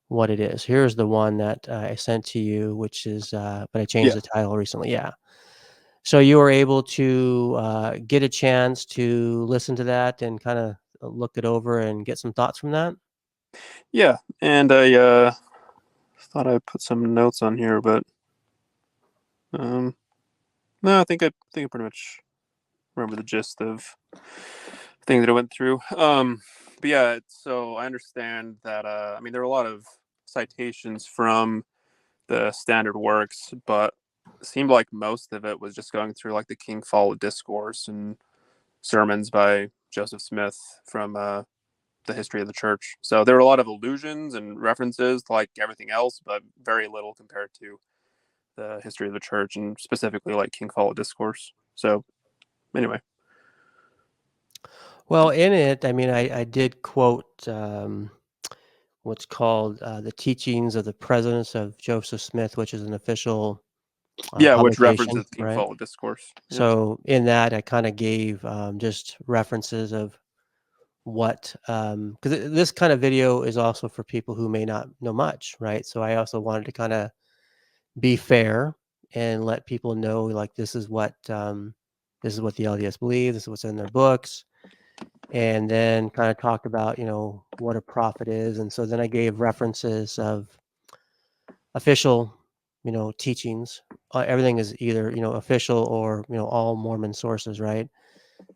what it is. Here's the one that I sent to you, which is, but I changed Yeah. the title recently. Yeah. So you were able to get a chance to listen to that and kind of look it over and get some thoughts from that? Yeah. And I thought I put some notes on here, but no, I pretty much remember the gist of things that I went through. But yeah, so I understand that I mean there were a lot of citations from the standard works, but it seemed like most of it was just going through like the King Follett Discourse and sermons by Joseph Smith from the history of the church. So there were a lot of allusions and references to like everything else, but very little compared to the history of the church and specifically like King Follett Discourse. So anyway, Well, in it, I mean, I did quote what's called the teachings of the presidents of Joseph Smith, which is an official yeah, which publication, references the King right? Follett Discourse. Yeah, So in that, I kind of gave just references of what, because this kind of video is also for people who may not know much, right? So I also wanted to kind of be fair and let people know, like, this is what the LDS believe, this is what's in their books, and then kind of talked about, what a prophet is. And so then I gave references of official, teachings. Everything is either, official or, all Mormon sources, right?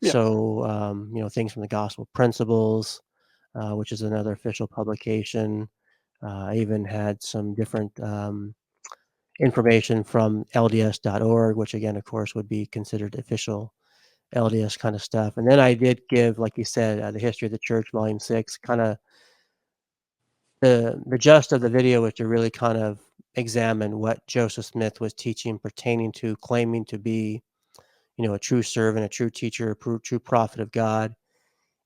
yeah, So, things from the Gospel Principles, which is another official publication. I even had some different information from LDS.org, which again, of course, would be considered official LDS kind of stuff. And then I did give, like you said, the History of the Church, Volume 6, kind of the gist of the video was to really kind of examine what Joseph Smith was teaching pertaining to claiming to be, a true servant, a true teacher, true prophet of God,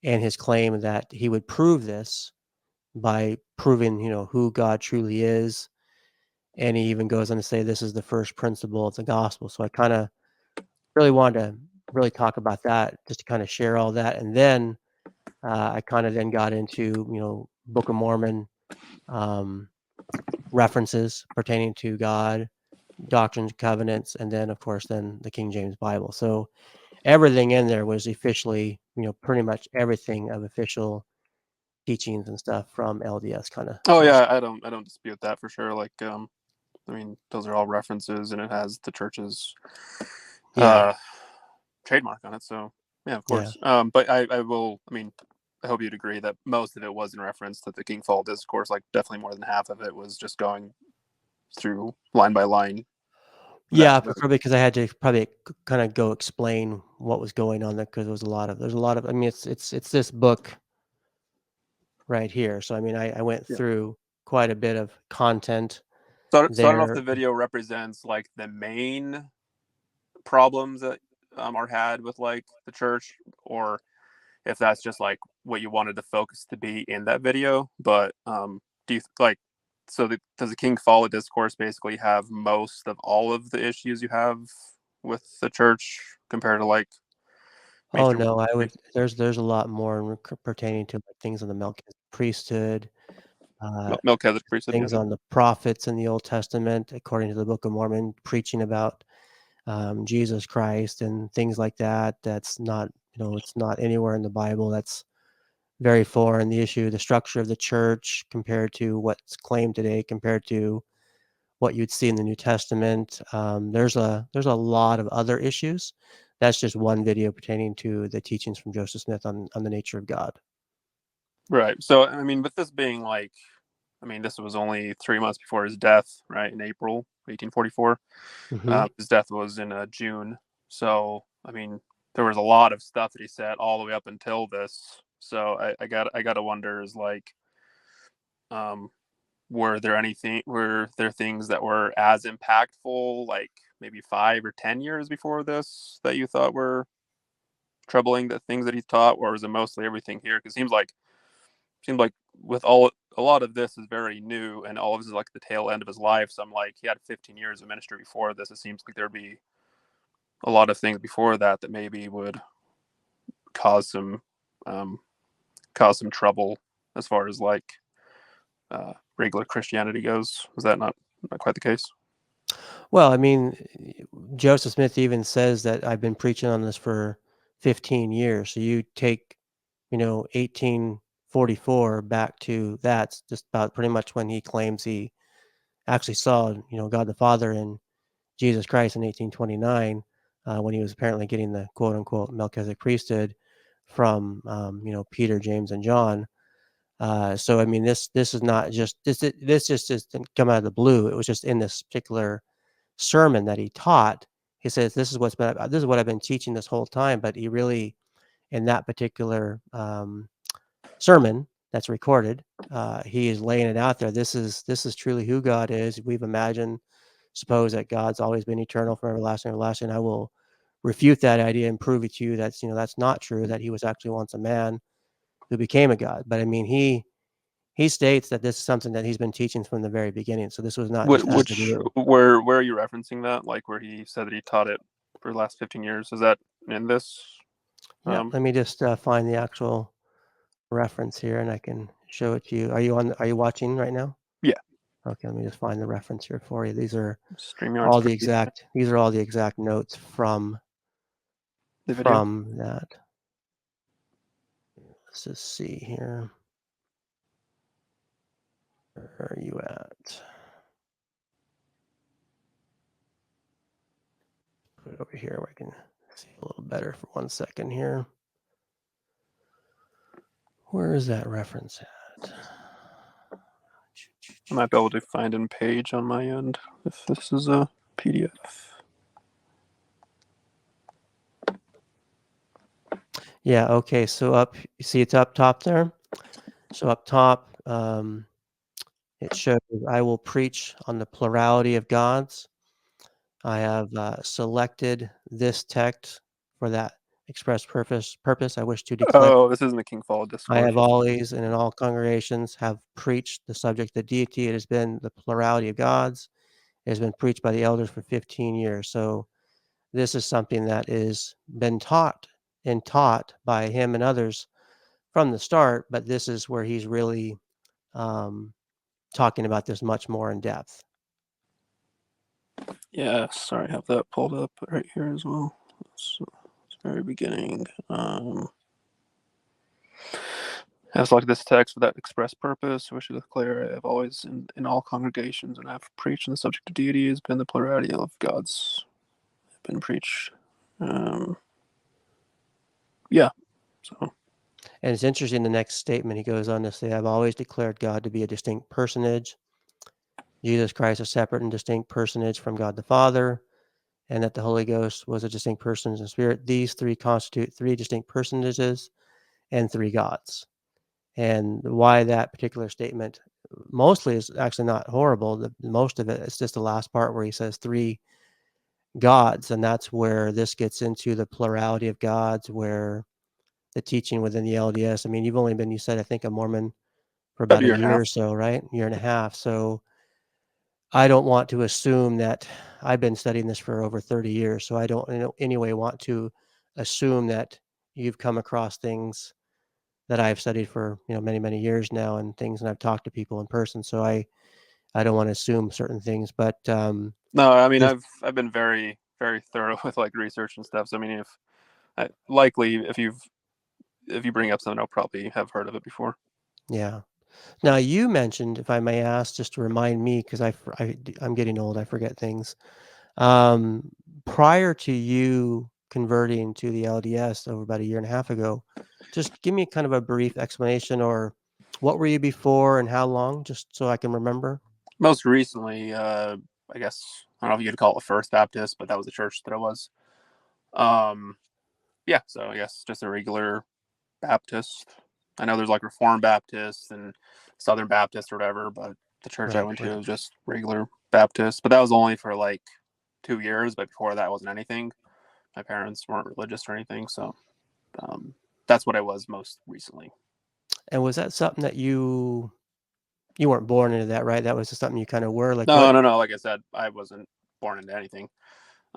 and his claim that he would prove this by proving, who God truly is. And he even goes on to say this is the first principle of the gospel. So I kind of really wanted to really talk about that, just to kind of share all that. And then I kind of then got into, Book of Mormon um, references pertaining to God, doctrines, covenants, and then, of course, then the King James Bible. So everything in there was officially, pretty much everything of official teachings and stuff from LDS kind of oh sources. yeah, I don't dispute that for sure. Like, I mean, those are all references, and it has the church's Yeah, uh, trademark on it. So yeah, of yeah. course. But I will. I mean, I hope you'd agree that most of it was in reference to the King Follett Discourse. Like, definitely more than half of it was just going through line by line. That Yeah, preferably because I had to probably kind of go explain what was going on there because there's a lot of, I mean, it's this book right here. So, I mean, I went yeah. through quite a bit of content So I don't know if the there. video represents like the main problems that are had with like the church, or if that's just like what you wanted the focus to be in that video. But do you like does the King Follett Discourse basically have most of all of the issues you have with the church compared to like Oh mainstream no, I would, Christianity? there's a lot more pertaining to like things on the Melchizedek priesthood, uh, Melchizedek priesthood, yeah. things on the prophets in the Old Testament, according to the Book of Mormon, preaching about Jesus Christ and things like that. That's not, it's not anywhere in the Bible. That's very foreign. The issue, the structure of the church compared to what's claimed today, compared to what you'd see in the New Testament. There's a lot of other issues. That's just one video pertaining to the teachings from Joseph Smith on the nature of God. Right. So I mean, with this being like, I mean, this was only 3 months before his death, right, in April 1844. Hmm. His death was in June. So I mean, there was a lot of stuff that he said all the way up until this. So I got to wonder is like, um, were there things that were as impactful, like maybe 5 or 10 years before this, that you thought were troubling, the things that he taught, or was it mostly everything here? Because seems like with all a lot of this is very new, and all of this is like the tail end of his life. So I'm like, he had 15 years of ministry before this. It seems like there'd be a lot of things before that that maybe would cause some um, cause some trouble as far as like regular Christianity goes. Is that not quite the case? Well, I mean, Joseph Smith even says that I've been preaching on this for 15 years. So you take, 1844 back to that's just about pretty much when he claims he actually saw, God the Father and Jesus Christ in 1829, when he was apparently getting the quote unquote Melchizedek priesthood from, Peter, James, and John. So I mean, this is not just this just didn't come out of the blue. It was just in this particular sermon that he taught. He says, this is what I've been teaching this whole time. But he really, in that particular sermon that's recorded, he is laying it out there. This is truly who God is. We've imagined, suppose that God's always been eternal from everlasting to everlasting. I will refute that idea and prove it to you that's not true. That he was actually once a man who became a God. But I mean, he states that this is something that he's been teaching from the very beginning. So this was not just out of the blue. Where are you referencing that? Like where he said that he taught it for the last 15 years? Is that in this? Yeah, let me just find the actual reference here, and I can show it to you. Are you watching right now? Yeah. Okay, let me just find the reference here for you. These are StreamYard's all the pretty exact. These are all the exact notes from the video. that. Let's just see here. Where are you at? Put it over here where I can see a little better for 1 second here. Where is that reference at? I might be able to find a page on my end if this is a PDF. Yeah, okay. So you see it's up top there? So up top, it shows, I will preach on the plurality of gods. I have selected this text for that express purpose. I wish to declare. Oh, this isn't the King Fall I Discourse. have always and in all congregations have preached the subject of the deity. It has been the plurality of gods. It has been preached by the elders for 15 years. So this is something that is been taught by him and others from the start, but this is where he's really um, talking about this much more in depth. Yeah, sorry, I have that pulled up right here as well. It's very beginning. As like this text for that express purpose, which to declare I have always in all congregations and have preached on the subject of deity has been the plurality of gods have been preached. Yeah, so And it's interesting, the next statement, he goes on to say, I've always declared God to be a distinct personage, Jesus Christ a separate and distinct personage from God the Father, and that the Holy Ghost was a distinct person and spirit. These three constitute three distinct personages and three gods. And why that particular statement mostly is actually not horrible. Most of it is just the last part where he says three gods, and that's where this gets into the plurality of gods, where the teaching within the LDS. I mean, you've only been, you said, I think, a Mormon for about about a a year and a year half. or so, right? Year and a half. So I don't want to assume that I've been studying this for over 30 years. So I don't in any way want to assume that you've come across things that I've studied for, many, many years now, and things, and I've talked to people in person. So I don't want to assume certain things, but No, I mean this, I've been very very thorough with like research and stuff. So I mean, likely if you bring up something, I'll probably have heard of it before. yeah. Now you mentioned, if I may ask, just to remind me, because I'm getting old, I forget things. Um, Prior to you converting to the LDS over about a year and a half ago, just give me kind of a brief explanation, or what were you before and how long, just so I can remember. Most recently, I guess I don't know if you could call it a First Baptist, but that was the church that I was. Um, yeah, so I guess just a regular Baptist. I know there's like Reformed Baptists and Southern Baptists or whatever, but the church I Right, went to right. was just regular Baptist. But that was only for like 2 years. But before that, wasn't anything. My parents weren't religious or anything, so um, that's what I was most recently. And was that something that you weren't born into that, right? That was just something you kind of were like, No, what? no, no. Like I said, I wasn't born into anything.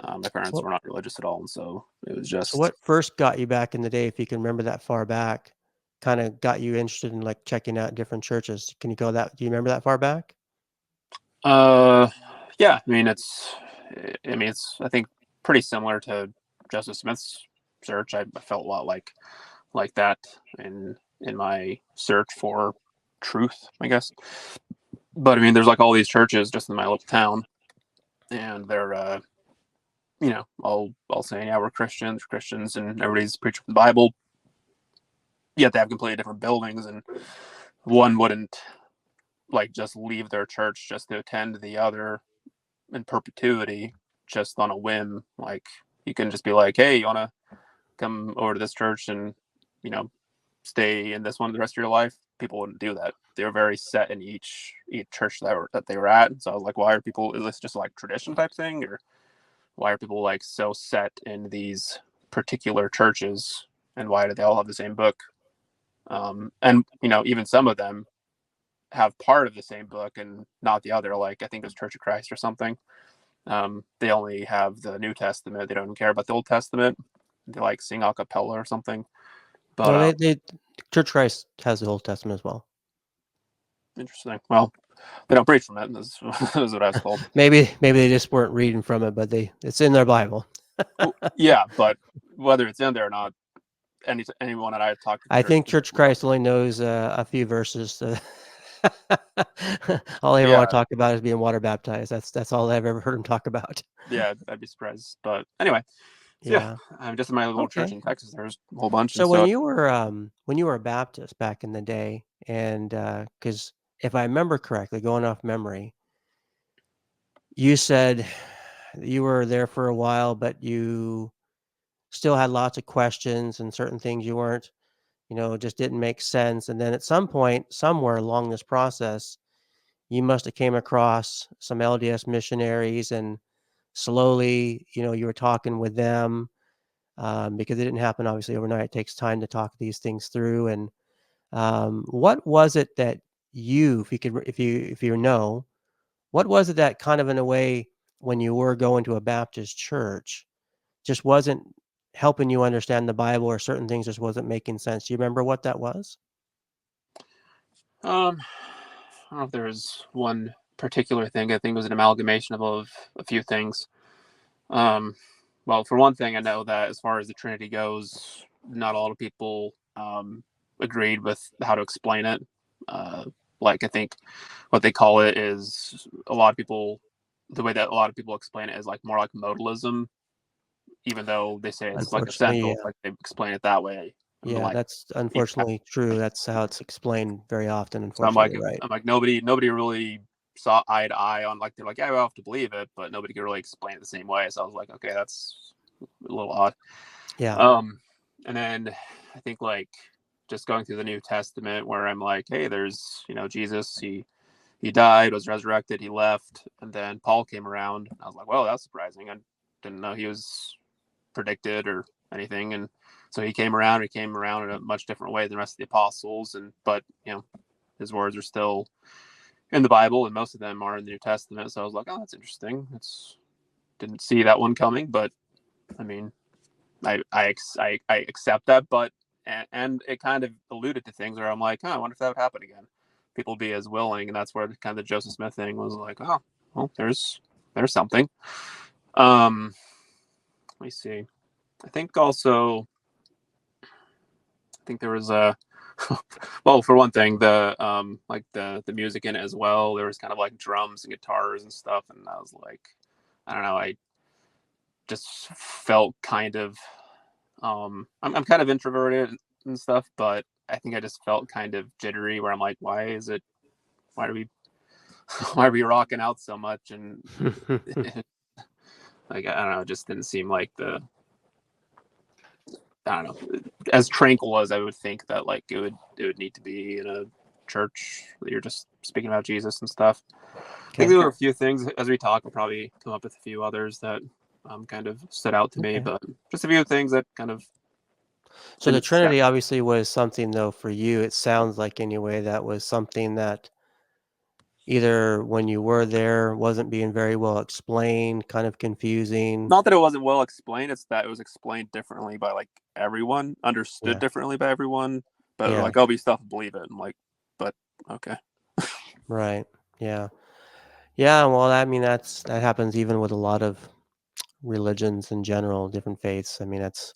My parents So, were not religious at all, and so it was so just what first got you back in the day, if you can remember that far back, kind of got you interested in like checking out different churches? Can you go that? Do you remember that far back? Uh, yeah. I mean, it's I think pretty similar to Joseph Smith's search. I felt a lot like that in my search for truth, I guess. But I mean, there's like all these churches just in my little town, and they're all saying, yeah, we're Christians, and everybody's preaching the Bible. Yet they have completely different buildings, and one wouldn't like just leave their church just to attend the other in perpetuity, just on a whim. Like you can just be like, hey, you want to come over to this church and you know stay in this one the rest of your life? People wouldn't do that. They were very set in each church that they were at. So I was like, why are people? Is this just like tradition type thing, or why are people like so set in these particular churches, and why do they all have the same book? And even some of them have part of the same book and not the other. Like I think it was Church of Christ or something. They only have the New Testament. They don't care about the Old Testament. They like sing a cappella or something. But No, they Church Christ has the Old Testament as well. interesting. Well, they don't preach from it. That's what I was told. Maybe they just weren't reading from it, but it's in their Bible. Well, yeah, but whether it's in there or not, anyone that I talked to I cares. think Church Christ only knows a few verses. All they ever want Yeah, to talk about is being water baptized. That's all I've ever heard them talk about. yeah, I'd be surprised. But anyway, so yeah, Yeah. I'm just in my little church Okay. in Texas. There's a whole bunch, and So so when you were a Baptist back in the day, and because if I remember correctly, going off memory, you said you were there for a while, but you still had lots of questions and certain things you weren't, just didn't make sense. And then at some point, somewhere along this process, you must have came across some LDS missionaries, and slowly, you were talking with them, because it didn't happen obviously overnight. It takes time to talk these things through. And what was it that if you could, if you know, what was it that kind of in a way when you were going to a Baptist church just wasn't helping you understand the Bible, or certain things just wasn't making sense? Do you remember what that was? I don't know if there was one particular thing. I think it was an amalgamation of a few things. Um, well, for one thing, I know that as far as the Trinity goes, not a lot of people agreed with how to explain it. Uh, like I think what they call it is the way that a lot of people explain it is like more like modalism, even though they say it's like Unfortunately, essential. It's yeah. like they explain it that way. I'm Yeah, like, that's yeah. unfortunately true. That's how it's explained very often, So unfortunately, right. I'm like nobody really saw eye to eye on like they're like, yeah, we have to believe it, but nobody could really explain it the same way. So I was like, okay, that's a little odd. Yeah. Um, and then I think like just going through the New Testament where I'm like, hey, there's Jesus, he died, was resurrected, he left, and then Paul came around. I was like, well, that's surprising. I didn't know he was predicted or anything, and so he came around. He came around in a much different way than the rest of the apostles, and but his words are still in the Bible, and most of them are in the New Testament. So I was like, oh, that's interesting. It's didn't see that one coming, but I mean, I accept that, but and it kind of alluded to things where I'm like, oh, I wonder if that would happen again. People be as willing, and that's where kind of the Joseph Smith thing was like, oh, well, there's something. Let me see. I think also, I think there was a, well, for one thing, the like the music in it as well. There was kind of like drums and guitars and stuff, and I was like, I don't know, I just felt kind of I'm kind of introverted and stuff, but I think I just felt kind of jittery where I'm like, why are we why are we rocking out so much? And like I don't know, it just didn't seem like I don't know, as tranquil as I would think that like it would need to be in a church that you're just speaking about Jesus and stuff. I think Okay. there were a few things as we talk. We'll probably come up with a few others that kind of stood out to me, Okay. but just a few things that kind of So the didn't set. Trinity obviously was something, though, for you. It sounds like anyway that was something that either when you were there wasn't being very well explained, kind of confusing. Not that it wasn't well explained; it's that it was explained differently by like everyone, understood Yeah. differently by everyone. But Yeah. like, I'll be stuff, believe it. I'm like, but okay. Right. Yeah. Yeah. Well, I mean, that happens even with a lot of religions in general, different faiths. I mean, that's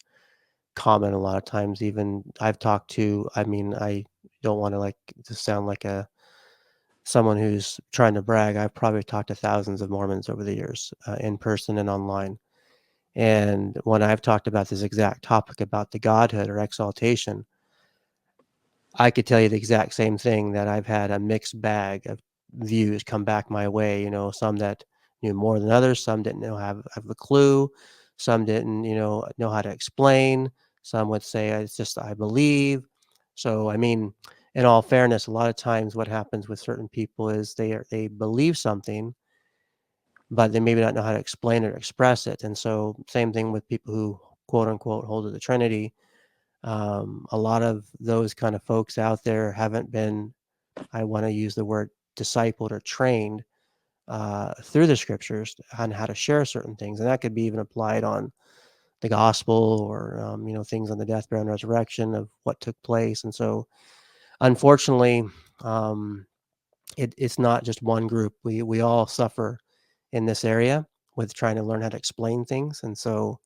common a lot of times. Even I've talked to, I mean, I don't want to like to sound like a someone who's trying to brag. I've probably talked to thousands of Mormons over the years, in person and online. And when I've talked about this exact topic about the Godhood or exaltation, I could tell you the exact same thing, that I've had a mixed bag of views come back my way, some that knew more than others, some didn't have a clue, some didn't, know how to explain, some would say it's just I believe. So I mean, in all fairness, a lot of times what happens with certain people is they believe something, but they maybe not know how to explain it or express it. And so same thing with people who quote unquote hold to the Trinity. A lot of those kind of folks out there haven't been, I want to use the word discipled or trained through the scriptures on how to share certain things. And that could be even applied on the gospel or, things on the death, burial, and resurrection of what took place. And so, unfortunately, um, it's not just one group. We all suffer in this area with trying to learn how to explain things. And so,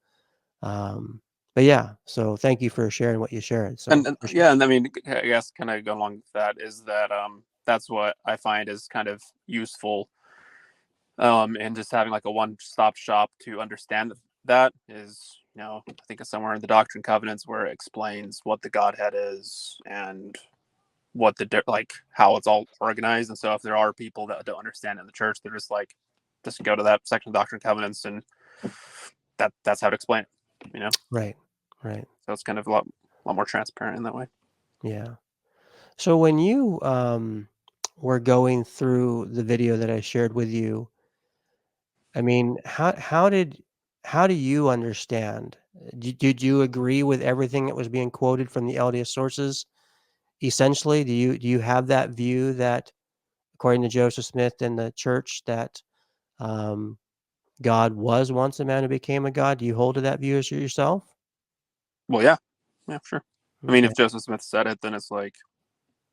um, but yeah, so thank you for sharing what you shared. So And appreciate yeah, and I mean, I guess kind of going along with that is that that's what I find is kind of useful, and just having like a one-stop shop to understand that is, I think it's somewhere in the Doctrine and Covenants where it explains what the Godhead is and what like how it's all organized. And so if there are people that don't understand it in the church, they're just like, just go to that section of Doctrine and Covenants, and that's how to explain it, Right, right, So it's kind of a lot more transparent in that way. yeah. So when you were going through the video that I shared with you, I mean, how do you understand? Did you agree with everything that was being quoted from the LDS sources? Essentially, do you have that view that, according to Joseph Smith and the church, that um, God was once a man who became a god? Do you hold to that view as yourself? Well, yeah, sure. I mean, Okay. if Joseph Smith said it, then it's like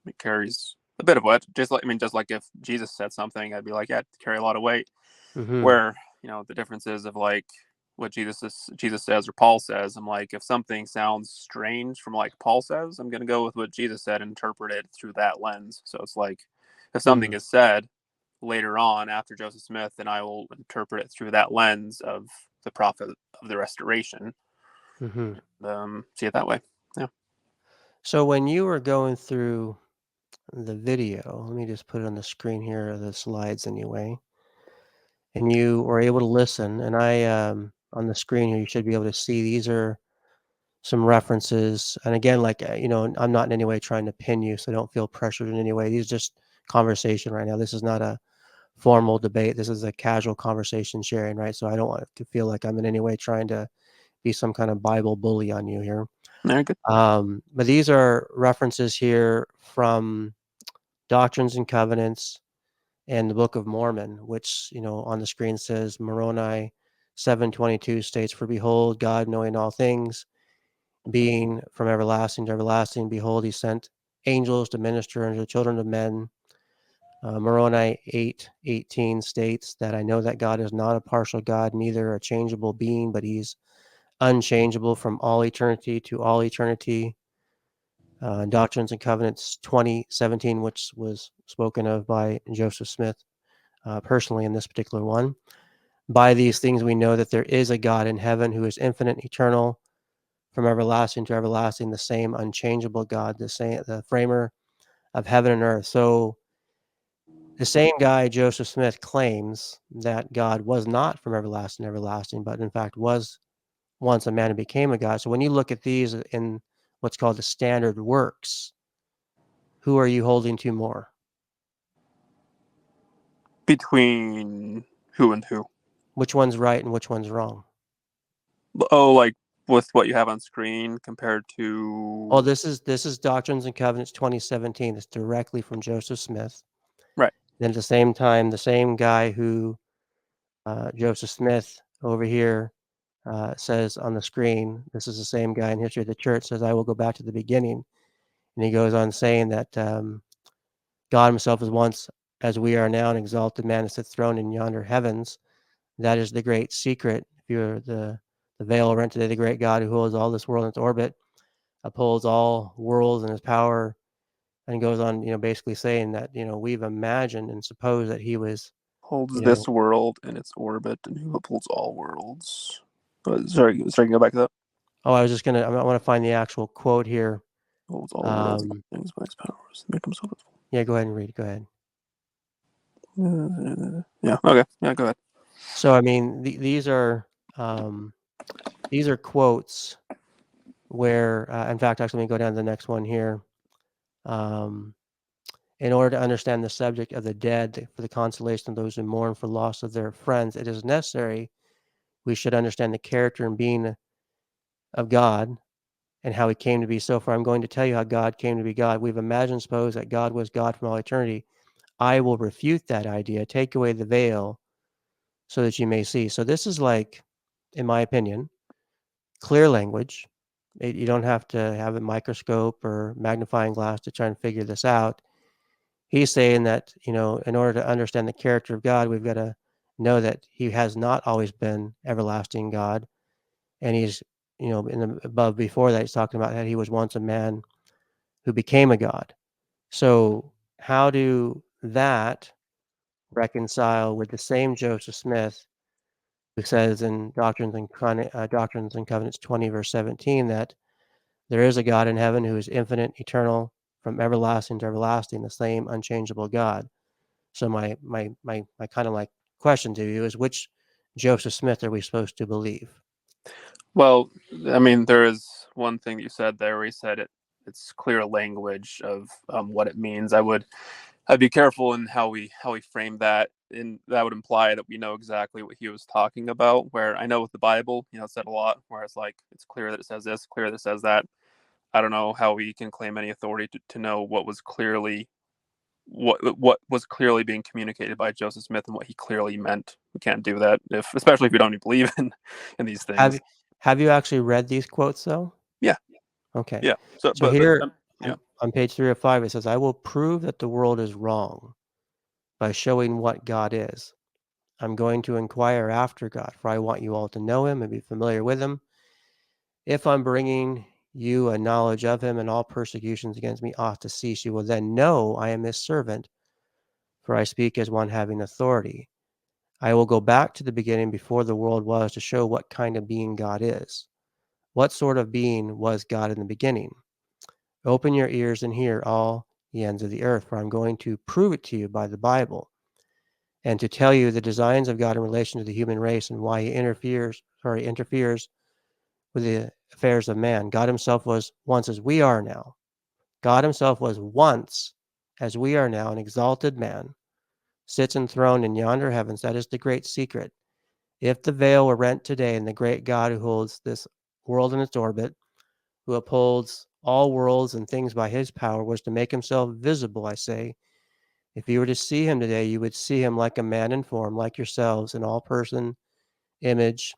it carries a bit of weight. Just like if Jesus said something, I'd be like, yeah, it carry a lot of weight. Mm-hmm. Where the differences of like what Jesus says or Paul says, I'm like, if something sounds strange from like Paul says, I'm gonna go with what Jesus said and interpret it through that lens. So it's like if something Mm-hmm. is said later on after Joseph Smith, then I will interpret it through that lens of the prophet of the restoration. Mm-hmm. See it that way. Yeah. So when you were going through the video, let me just put it on the screen here, the slides anyway, and you were able to listen, and on the screen here, you should be able to see these are some references. And again, like, I'm not in any way trying to pin you, so don't feel pressured in any way. These are just conversation right now. This is not a formal debate. This is a casual conversation sharing, right? So I don't want it to feel like I'm in any way trying to be some kind of Bible bully on you here. Very good. But these are references here from Doctrines and Covenants and the Book of Mormon, which, on the screen says Moroni 7:22 states, "For behold, God knowing all things, being from everlasting to everlasting, behold, he sent angels to minister unto the children of men." Moroni 8:18 states that, "I know that God is not a partial God, neither a changeable being, but he's unchangeable from all eternity to all eternity." Doctrines and Covenants 20:17, which was spoken of by Joseph Smith personally in this particular one. "By these things we know that there is a God in heaven who is infinite, eternal, from everlasting to everlasting, the same unchangeable God, the framer of heaven and earth." So the same guy, Joseph Smith, claims that God was not from everlasting to everlasting, but in fact was once a man who became a God. So when you look at these in what's called the standard works, who are you holding to more? Between who and who? Which one's right and which one's wrong? Oh, like with what you have on screen compared Oh, to. this is Doctrines and Covenants 2017. It's directly from Joseph Smith. Right. Then at the same time, the same guy who Joseph Smith over here says on the screen, this is the same guy in History of the Church, says, "I will go back to the beginning And he goes on saying that God himself is once as we are now, an exalted man that sits throned in yonder heavens. That is the great secret. If you're the veil rent today, the great God who holds all this world in its orbit, upholds all worlds in his power, and goes on, basically saying that, we've imagined and supposed that he was, Holds you this know, world in its orbit, and who upholds all worlds. Sorry, go back to that. oh, I want to find the actual quote here. Holds all worlds and Um, all things by his powers. Make himself. yeah, go ahead and read. Go ahead. Yeah. Okay. Yeah. Go ahead. So, I mean, um, these are quotes where, in fact, actually, let me go down to the next one here. Um, in order to understand the subject of the dead for the consolation of those who mourn for loss of their friends, it is necessary we should understand the character and being of God and how he came to be. So far, I'm going to tell you how God came to be God. We've imagined, suppose, that God was God from all eternity. I will refute that idea, take away the veil so that you may see. So this is like, in my opinion, clear language. You don't have to have a microscope or magnifying glass to try and figure this out. He's saying that, in order to understand the character of God, we've got to know that he has not always been everlasting God. And he's, in the above before that, he's talking about that he was once a man who became a God. So how do that reconcile with the same Joseph Smith who says in Doctrines and Covenants 20, verse 17, that there is a God in heaven who is infinite, eternal, from everlasting to everlasting, the same unchangeable God. So my kind of like question to you is, which Joseph Smith are we supposed to believe? Well, I mean, there is one thing you said there where you said it's clear language of what it means. I'd be careful in how we frame that, and that would imply that we know exactly what he was talking about. Where I know with the Bible, it said a lot where it's like it's clear that it says this, clear that it says that. I don't know how we can claim any authority to know what was clearly being communicated by Joseph Smith and what he clearly meant. We can't do that, especially if we don't even believe in these Have things. have you actually read these quotes though? Yeah, Okay. yeah. So, So but here yeah. on page 3 of 5, it says, I will prove that the world is wrong by showing what God is. I'm going to inquire after God, for I want you all to know him and be familiar with him. If I'm bringing you a knowledge of him, and all persecutions against me ought to cease, you will then know I am his servant, for I speak as one having authority. I will go back to the beginning before the world was to show what kind of being God is. What sort of being was God in the beginning? Open your ears and hear, all the ends of the earth, for I'm going to prove it to you by the Bible, and to tell you the designs of God in relation to the human race and why he interferes with the affairs of man. God himself was once as we are now. God himself was once as we are now, an exalted man, sits enthroned in yonder heavens. That is the great secret. If the veil were rent today, and the great God who holds this world in its orbit, who upholds all worlds and things by his power, was to make himself visible, I say, if you were to see him today, you would see him like a man in form, like yourselves, in all person, image,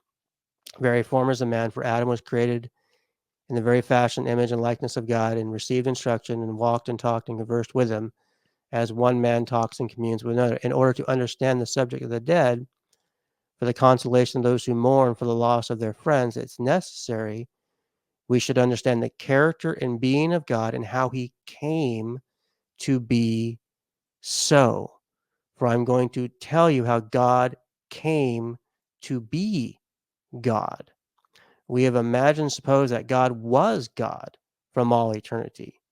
very form as a man. For Adam was created in the very fashion, image, and likeness of God, and received instruction, and walked and talked and conversed with him, as one man talks and communes with another. In order to understand the subject of the dead, for the consolation of those who mourn for the loss of their friends, it's necessary we should understand the character and being of God and how he came to be so. For I'm going to tell you how God came to be God. We have imagined, suppose that God was God from all eternity.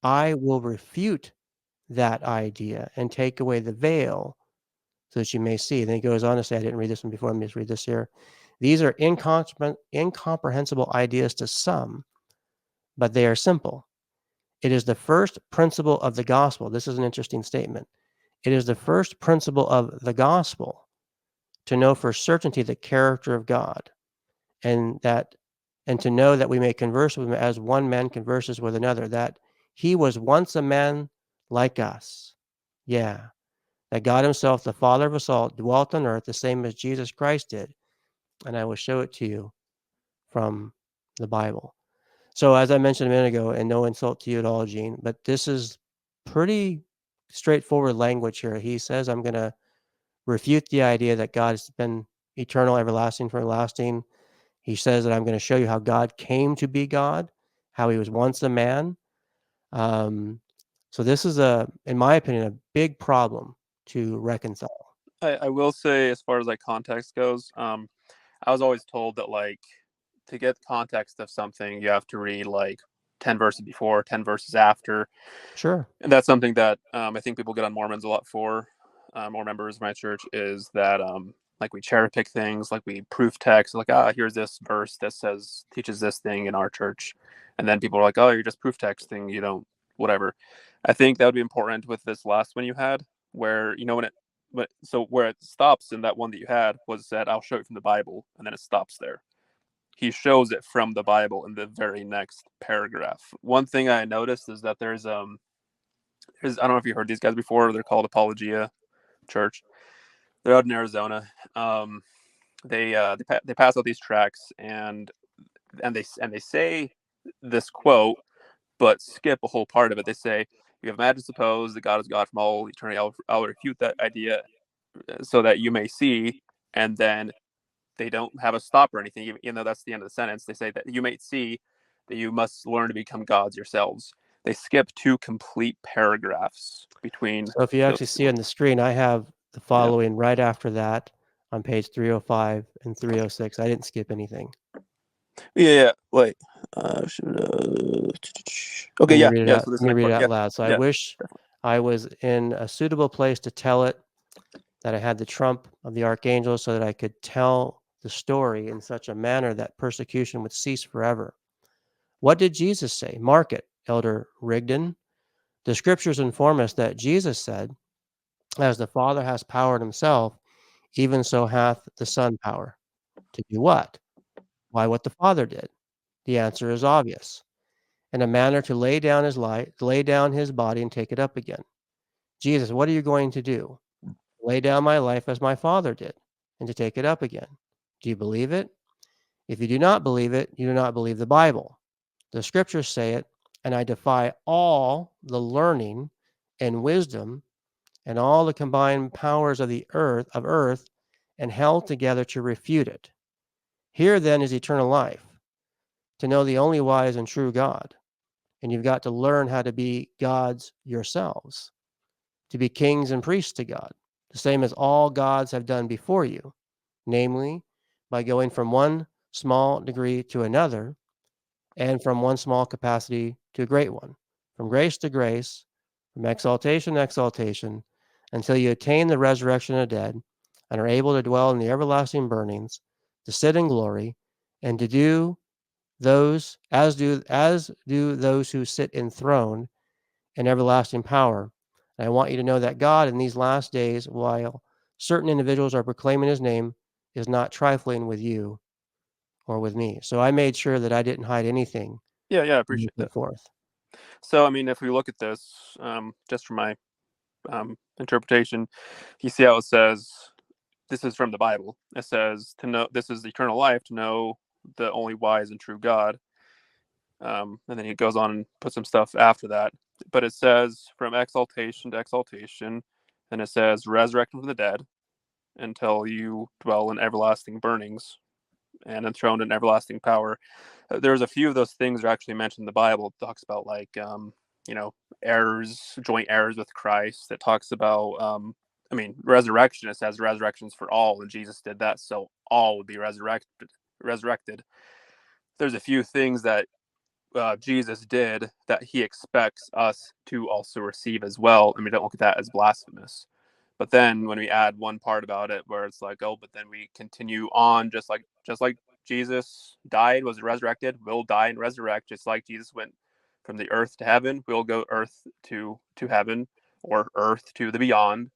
I will refute that idea and take away the veil so that you may see. Then he goes on to say, I didn't read this one before, let me just read this here. These are incomprehensible ideas to some, but they are simple. It is the first principle of the gospel. This is an interesting statement. It is the first principle of the gospel to know for certainty the character of God, and that and to know that we may converse with him as one man converses with another, that he was once a man like us. Yeah, that God himself, the Father of us all, dwelt on earth the same as Jesus Christ did. And I will show it to you from the Bible. So as I mentioned a minute ago, and no insult to you at all, Gene, but this is pretty straightforward language here. He says, I'm going to refute the idea that God has been eternal, everlasting, from everlasting. He says that I'm going to show you how God came to be God, how he was once a man. Um, so this is in my opinion, a big problem to reconcile. I will say, as far as like context goes, I was always told that like to get context of something, you have to read like 10 verses before, 10 verses after. Sure. And that's something that I think people get on Mormons a lot for, or members of my church, is that like we cherry pick things, like we proof text, like, here's this verse that says, teaches this thing in our church. And then people are like, oh, you're just proof texting, you don't, whatever. I think that would be important with this last one you had, where, where it stops in that one that you had was that I'll show it from the Bible, and then it stops there. He shows it from the Bible in the very next paragraph. One thing I noticed is that there's I don't know if you heard these guys before. They're called Apologia Church. They're out in Arizona. They pass out these tracts, and they say this quote, but skip a whole part of it. They say, "You have imagined, suppose that God is God from all eternity. I'll refute that idea, so that you may see." And then they don't have a stop or anything, even though that's the end of the sentence. They say that you may see that you must learn to become gods yourselves. They skip two complete paragraphs between So if you actually those see two. on the screen, I have the Yeah. following right after that on page 305 and 306. I didn't skip anything. Yeah. Wait. Okay. Want me to Yeah. read it Yeah. out? So this Want me to next read it part. out Yeah. loud? So I Yeah. wish Definitely. I was in a suitable place to tell it, that I had the trump of the archangel so that I could tell the story in such a manner that persecution would cease forever. What did Jesus say? Mark it, Elder Rigdon. The scriptures inform us that Jesus said, as the Father has power in himself, even so hath the Son power. To do what? Why, what the Father did. The answer is obvious. In a manner to lay down his life, lay down his body and take it up again. Jesus, what are you going to do? Lay down my life as my Father did, and to take it up again. Do you believe it? If you do not believe it, you do not believe the Bible. The scriptures say it, and I defy all the learning and wisdom and all the combined powers of the earth and hell together to refute it. Here then is eternal life, to know the only wise and true God. And you've got to learn how to be gods yourselves, to be kings and priests to God, the same as all gods have done before you, namely by going from one small degree to another, and from one small capacity to a great one, from grace to grace, from exaltation to exaltation, until you attain the resurrection of the dead and are able to dwell in the everlasting burnings, to sit in glory, and to do as do those who sit enthroned in everlasting power. And I want you to know that God in these last days, while certain individuals are proclaiming his name, is not trifling with you or with me. So I made sure that I didn't hide anything Yeah. Yeah. I you appreciate put that. forth. So, I mean, if we look at this, just from my interpretation, you see how it says this is from the Bible. It says to know this is eternal life, to know the only wise and true God. And then he goes on and puts some stuff after that. But it says from exaltation to exaltation, and it says resurrection from the dead until you dwell in everlasting burnings and enthroned in everlasting power. There's a few of those things are actually mentioned in the Bible. It talks about like you know heirs, joint heirs with Christ. It talks about I mean resurrection. It says resurrections for all, and Jesus did that, so all would be resurrected. Resurrected. There's a few things that Jesus did that he expects us to also receive as well, and we don't look at that as blasphemous. But then when we add one part about it where it's like, oh, but then we continue on just like Jesus died, was resurrected, will die and resurrect, just like Jesus went from the earth to heaven, we'll go earth to heaven or earth to the beyond.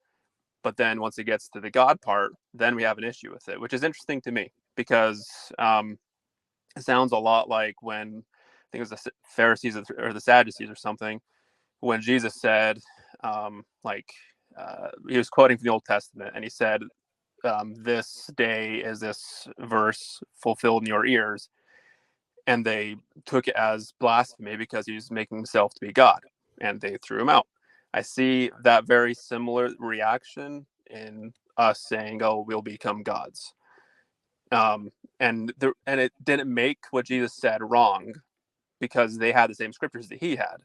But then once it gets to the God part, then we have an issue with it, which is interesting to me because it sounds a lot like when I think it was the Pharisees or the Sadducees or something, when Jesus said, like, he was quoting from the Old Testament, and he said, "This day is this verse fulfilled in your ears." and they took it as blasphemy because he was making himself to be God, and they threw him out. I see that very similar reaction in us saying, "Oh, we'll become gods," and it didn't make what Jesus said wrong because they had the same scriptures that he had,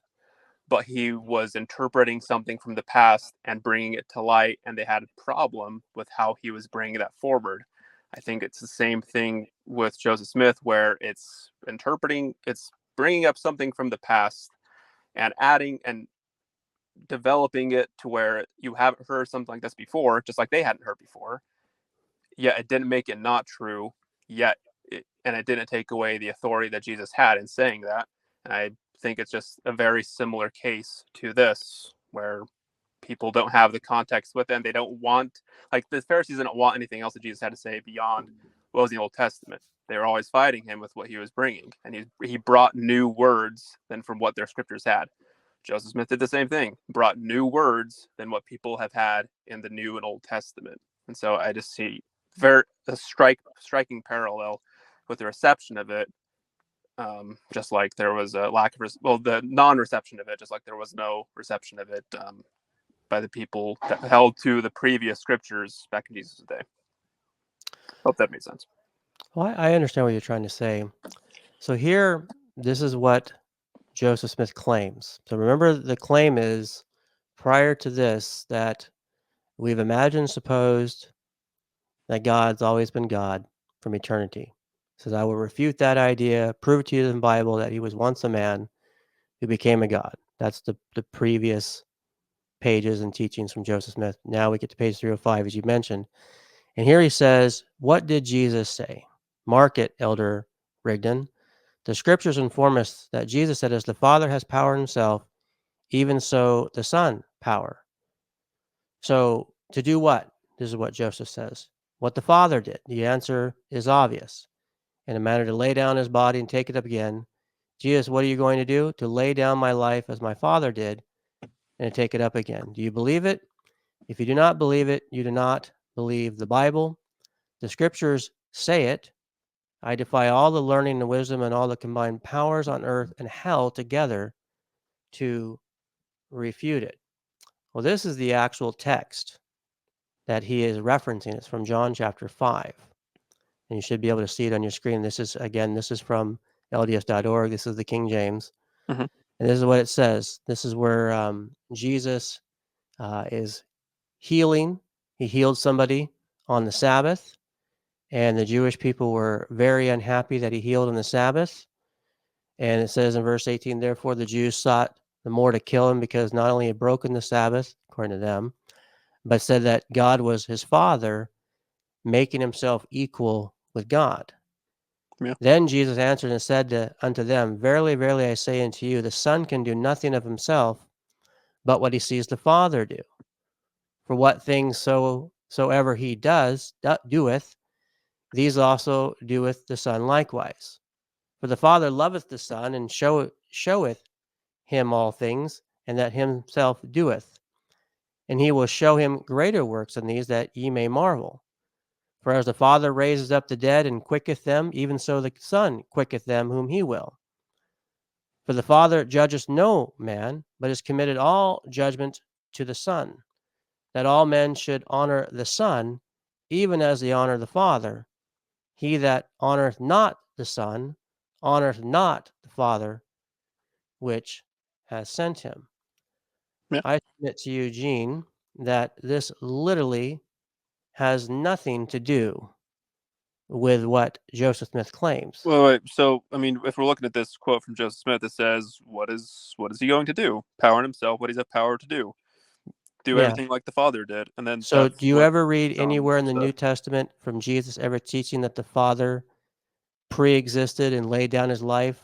but he was interpreting something from the past and bringing it to light, and they had a problem with how he was bringing that forward. I think it's the same thing with Joseph Smith, where it's bringing up something from the past and adding and developing it to where you haven't heard something like this before, just like they hadn't heard before. Yet it didn't make it not true. And it didn't take away the authority that Jesus had in saying that. And I think it's just a very similar case to this, where people don't have the context with them. They don't want, like the Pharisees didn't want anything else that Jesus had to say beyond what was in the Old Testament. They were always fighting him with what he was bringing, and he brought new words than from what their scriptures had. Joseph Smith did the same thing, brought new words than what people have had in the New and Old Testament. And so I just see a striking parallel with the reception of it, just like there was a lack of the non-reception of it, just like there was no reception of it by the people that held to the previous scriptures back in Jesus' day. Hope that made sense. Well, I understand what you're trying to say. So here, this is what Joseph Smith claims. So remember, the claim is prior to this that we've imagined, supposed that God's always been God from eternity. He says, I will refute that idea, prove to you in the Bible that he was once a man who became a God. That's the previous pages and teachings from Joseph Smith. Now we get to page 305, as you mentioned. And here he says, what did Jesus say? Mark it, Elder Rigdon. The scriptures inform us that Jesus said, as the Father has power himself, even so the Son power. So to do what? This is what Joseph says. What the Father did. The answer is obvious. In a manner to lay down his body and take it up again. Jesus, what are you going to do? To lay down my life as my Father did and to take it up again. Do you believe it? If you do not believe it, you do not believe the Bible. The scriptures say it. I defy all the learning and wisdom and all the combined powers on earth and hell together to refute it. Well, this is the actual text that he is referencing. It's from John chapter 5. And you should be able to see it on your screen. This is from LDS.org. This is the King James. Mm-hmm. And this is what it says. This is where Jesus is healing. He healed somebody on the Sabbath. And the Jewish people were very unhappy that he healed on the Sabbath. And it says in verse 18, therefore the Jews sought the more to kill him because not only he had broken the Sabbath, according to them, but said that God was his Father, making himself equal with God. Yeah. Then Jesus answered and said unto them, verily, verily, I say unto you, the Son can do nothing of himself, but what he sees the Father do. For what things soever he doeth, these also doeth the Son likewise. For the Father loveth the Son, and showeth him all things, and that himself doeth. And he will show him greater works than these, that ye may marvel. For as the Father raises up the dead and quicketh them, even so the Son quicketh them whom he will. For the Father judgeth no man, but has committed all judgment to the Son, that all men should honor the Son, even as they honor the Father. He that honoreth not the Son honoreth not the Father which has sent him. Yeah. I submit to you, Gene, that this literally has nothing to do with what Joseph Smith claims. Well, wait, so I mean, if we're looking at this quote from Joseph Smith, it says, what is he going to do? Power in himself. What does he have power to do? Do Yeah. everything like the Father did. And then So do that's you what ever read John anywhere in the New said. Testament from Jesus ever teaching that the Father pre-existed and laid down his life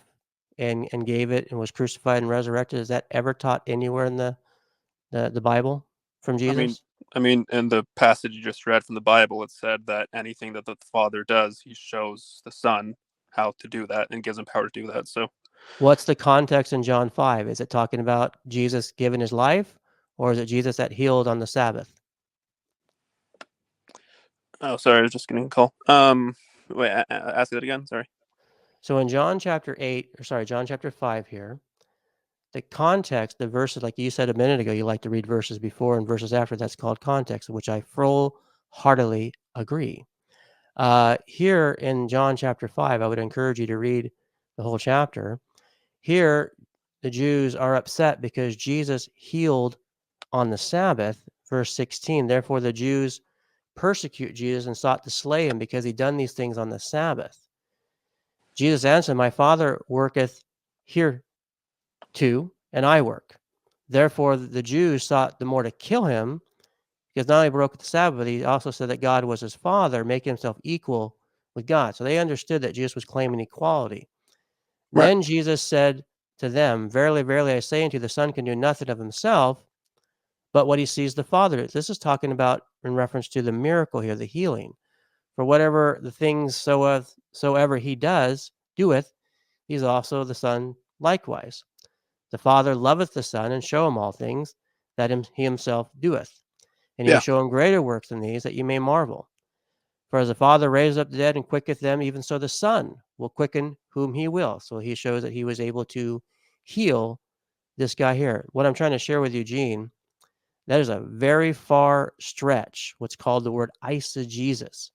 and gave it and was crucified and resurrected? Is that ever taught anywhere in the Bible from I mean, Jesus? in the passage you just read from the Bible, it said that anything that the Father does, he shows the Son how to do that and gives him power to do that. So, What's the context in John 5? Is it talking about Jesus giving his life, or is it Jesus that healed on the Sabbath? oh, sorry, I was just getting a call. Wait, ask that again. Sorry. So in John chapter 8, or sorry, John chapter 5 here, the context, the verses, like you said a minute ago, you like to read verses before and verses after. That's called context, which I full heartedly agree. Here in John chapter 5, I would encourage you to read the whole chapter. Here, the Jews are upset because Jesus healed on the Sabbath. Verse 16, therefore the Jews persecute Jesus and sought to slay him because he done these things on the Sabbath. Jesus answered, my Father worketh here too, and I work. Therefore the Jews sought the more to kill him, because not only broke the Sabbath, but he also said that God was his Father, making himself equal with God. So they understood that Jesus was claiming equality. Right. Then Jesus said to them, verily, verily, I say unto you, the Son can do nothing of himself, but what he sees the Father do. This is talking about in reference to the miracle here, the healing. For whatever the things soever he doeth, he's also the Son likewise. The Father loveth the Son, and show him all things that he himself doeth. And he will Yeah. show him greater works than these, that you may marvel. For as the Father raised up the dead and quicketh them, even so the Son will quicken whom he will. So he shows that he was able to heal this guy here. What I'm trying to share with you, Gene, that is a very far stretch, what's called the word eisegesis.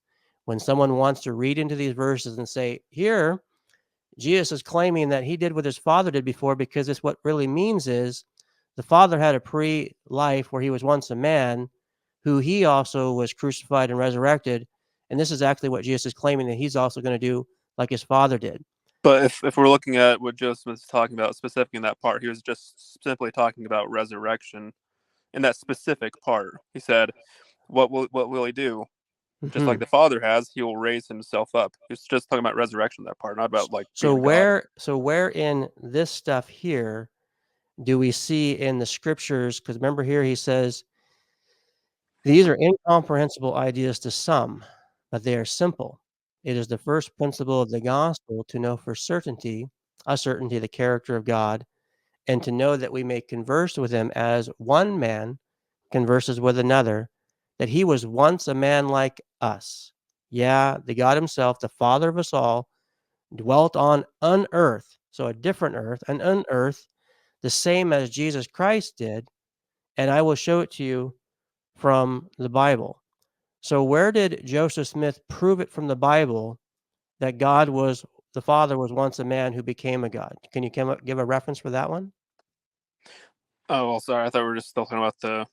When someone wants to read into these verses and say, here, Jesus is claiming that he did what his Father did before, because it's what really means is the Father had a pre-life where he was once a man, who he also was crucified and resurrected. And this is actually what Jesus is claiming, that he's also going to do like his Father did. But if we're looking at what Joseph was talking about specifically in that part, he was just simply talking about resurrection in that specific part. He said, what will he do? Just like Mhm. the Father has, he will raise himself up. He was just talking about resurrection, that part, not about like So being God. where in this stuff here do we see in the scriptures? Because remember here he says, these are incomprehensible ideas to some, but they are simple. It is the first principle of the gospel to know for certainty, a certainty, the character of God, and to know that we may converse with him as one man converses with another, that he was once a man like us. Yeah, the God himself, the Father of us all, dwelt on an earth, so a different earth, an unearth, the same as Jesus Christ did, and I will show it to you from the Bible. So where did Joseph Smith prove it from the Bible that the Father was once a man who became a God? Can you give a reference for that one? Oh well, sorry. I thought we were just still talking about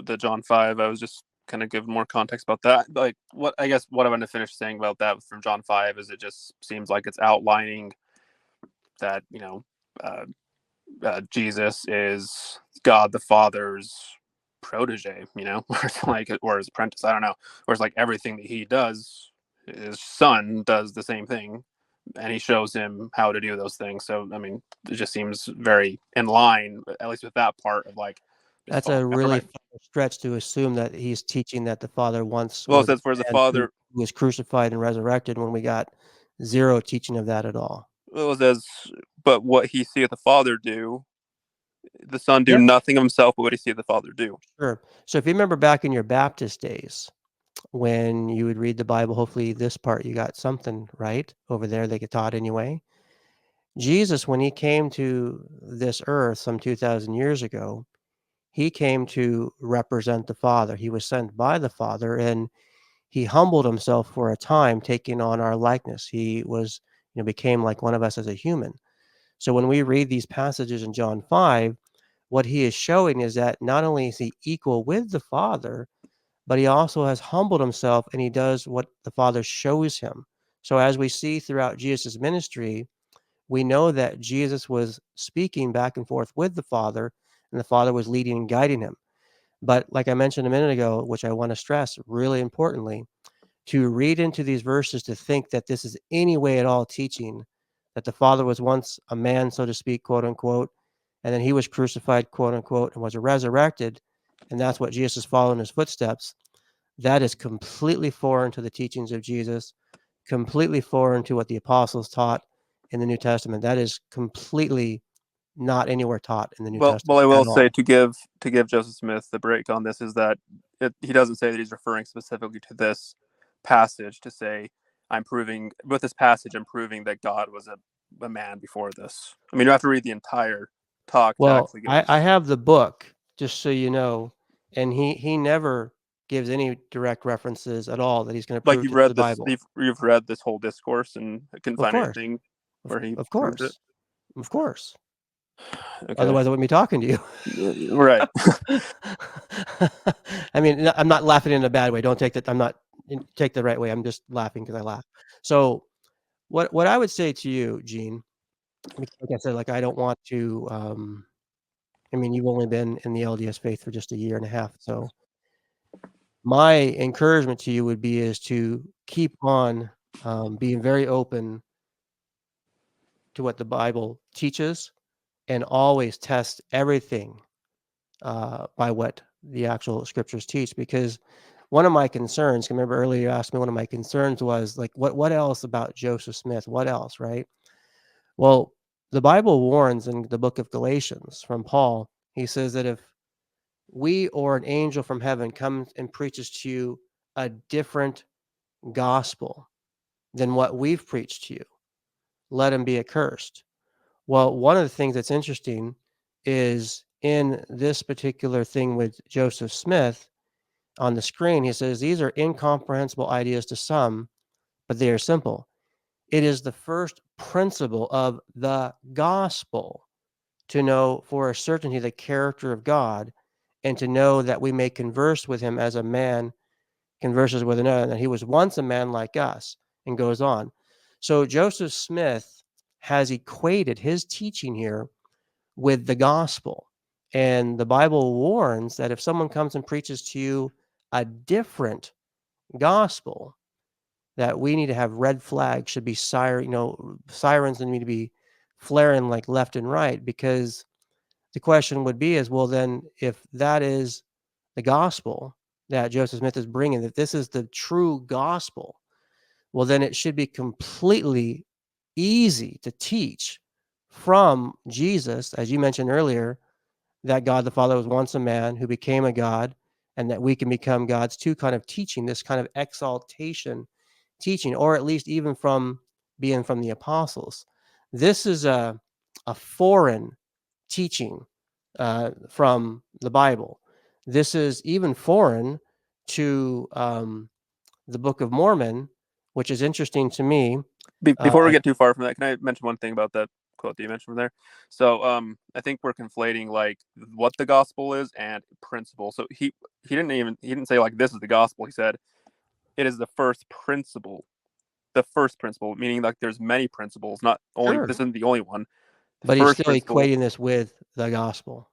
the John 5. I was just kind of giving more context about that. Like what I guess what I want to finish saying about that from John 5 is it just seems like it's outlining that uh, Jesus is God the Father's protege, or his apprentice. I don't know. Whereas like everything that he does, his son does the same thing, and he shows him how to do those things. So I mean, it just seems very in line, at least with that part of like just That's following a after really right. far stretch to assume that he's teaching that the Father once Well, it was says whereas the a man who Father, was crucified and resurrected, when we got zero teaching of that at all. well, it says, but what he seeth the Father do, the Son do Yep, nothing of himself, but what he seeth the Father do. sure. So if you remember back in your Baptist days, when you would read the Bible, hopefully this part you got something right over there they get taught anyway. Jesus, when he came to this earth some 2,000 years ago, he came to represent the Father. He was sent by the Father, and he humbled himself for a time, taking on our likeness. He was, became like one of us as a human. So when we read these passages in John 5, what he is showing is that not only is he equal with the Father, but he also has humbled himself, and he does what the Father shows him. So as we see throughout Jesus' ministry, we know that Jesus was speaking back and forth with the Father, and the Father was leading and guiding him. But like I mentioned a minute ago, which I want to stress really importantly, to read into these verses to think that this is any way at all teaching that the Father was once a man, so to speak, quote unquote, and then he was crucified, quote unquote, and was resurrected, and that's what Jesus is following his footsteps. That is completely foreign to the teachings of Jesus, completely foreign to what the apostles taught in the New Testament. That is completely not anywhere taught in the New Well, Testament I will at say all. to give Joseph Smith the break on this is that he doesn't say that he's referring specifically to this passage to say I'm proving with this passage, I'm proving that God was a man before this. I mean, you have to read the entire talk to Well, actually get I this. have the book, just so you know, and he never gives any direct references at all that he's going to Like prove you've to the read this, Bible. you've read this whole discourse and I couldn't Of find course, anything of, where he of proved it. course, of course. Okay, Otherwise, I wouldn't be talking to you. right. I mean, I'm not laughing in a bad way. Don't take that. I'm not take the right way. I'm just laughing because I laugh. So, what I would say to you, Gene, like I said, like I don't want to. I mean, you've only been in the LDS faith for just a year and a half, so my encouragement to you would be is to keep on being very open to what the Bible teaches, and always test everything by what the actual scriptures teach. Because one of my concerns, remember earlier you asked me, one of my concerns was like, what else about Joseph Smith? What else, right? Well, the Bible warns in the book of Galatians from Paul. He says that if we or an angel from heaven comes and preaches to you a different gospel than what we've preached to you, let him be accursed. Well, one of the things that's interesting is in this particular thing with Joseph Smith on the screen, he says, these are incomprehensible ideas to some, but they are simple. It is the first principle of the gospel to know for a certainty the character of God, and to know that we may converse with him as a man converses with another, and that he was once a man like us, and goes on. So Joseph Smith has equated his teaching here with the gospel. And the Bible warns that if someone comes and preaches to you a different gospel, that we need to have red flags, should be sirens need to be flaring like left and right, because the question would be is, well, then if that is the gospel that Joseph Smith is bringing, that this is the true gospel, well, then it should be completely easy to teach from Jesus, as you mentioned earlier, that God the Father was once a man who became a God, and that we can become gods too, kind of teaching this kind of exaltation teaching, or at least even from being from the apostles. This is a foreign teaching from the Bible. This is even foreign to the Book of Mormon, which is interesting to me. Before we get too far from that, can I mention one thing about that quote that you mentioned from there? So I think we're conflating like what the gospel is and principle. So he didn't say like this is the gospel. He said it is the first principle. The first principle, meaning like there's many principles, not only Sure, this isn't the only one. The but he's first still principle. equating this with the gospel.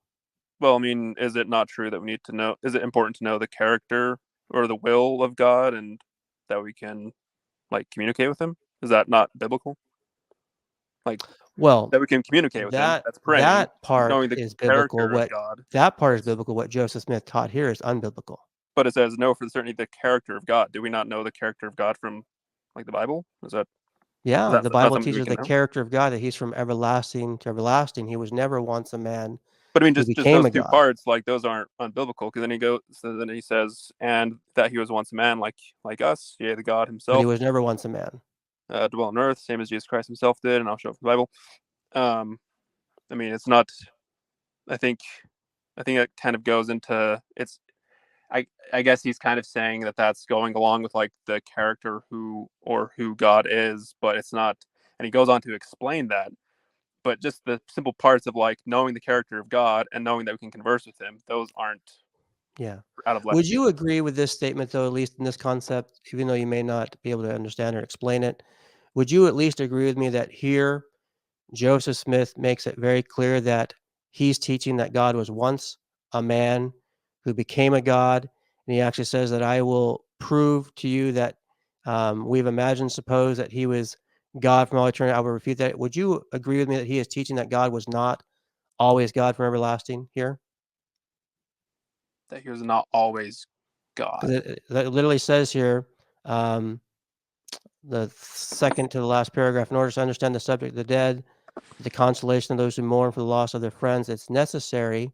Well, I mean, is it not true that we need to know? Is it important to know the character or the will of God and that we can like communicate with him? Is that not biblical? Like Well, that we can communicate with him. that That's praying, that part knowing the is biblical. character of What God. that part is biblical. What Joseph Smith taught here is unbiblical. But it says no for certainty the character of God. Do we not know the character of God from like the Bible? Is Yeah, that the not Bible something we teaches can the know? character of God, that he's from everlasting to everlasting. He was never once a man But I mean, who just became those a two God, parts, like those aren't unbiblical. Because then he goes, so then he says, and that he was once a man like us, yeah, the God but he himself, was never once a man. dwell on earth, same as Jesus Christ himself did, and I'll show it from the Bible. Um, I mean, it's not. I think, I think it kind of goes into it's. I guess he's kind of saying that that's going along with like the character who God is, but it's not. And he goes on to explain that. But just the simple parts of like knowing the character of God and knowing that we can converse with him, those aren't Yeah. out of left Would you field. agree with this statement, though, at least in this concept, even though you may not be able to understand or explain it? Would you at least agree with me that here Joseph Smith makes it very clear that he's teaching that God was once a man who became a God, and he actually says that I will prove to you that we've imagined, suppose that he was God from all eternity. I will refute that. Would you agree with me that he is teaching that God was not always God from everlasting here? That he was not always Because God. it literally says here, um, the second to the last paragraph, in order to understand the subject of the dead, the consolation of those who mourn for the loss of their friends, it's necessary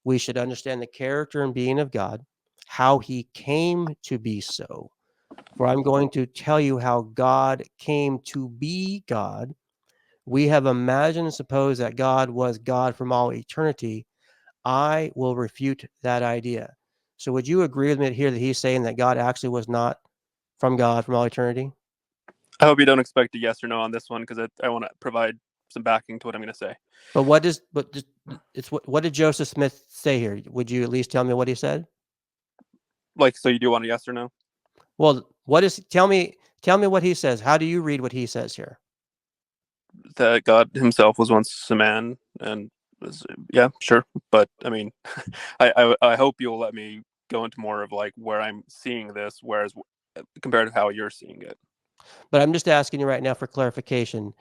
we should understand the character and being of God, how he came to be so. For I'm going to tell you how God came to be God. We have imagined and supposed that God was God from all eternity. I will refute that idea. So would you agree with me here that he's saying that God actually was not from God from all eternity? I hope you don't expect a yes or no on this one because I want to provide some backing to what I'm going to say. But what did Joseph Smith say here? Would you at least tell me what he said? Like, so you do want a yes or no? Well, tell me what he says. How do you read what he says here? That God Himself was once a man, and was, yeah, sure. But I mean, I hope you'll let me go into more of like where I'm seeing this, whereas compared to how you're seeing it. But I'm just asking you right now for clarification.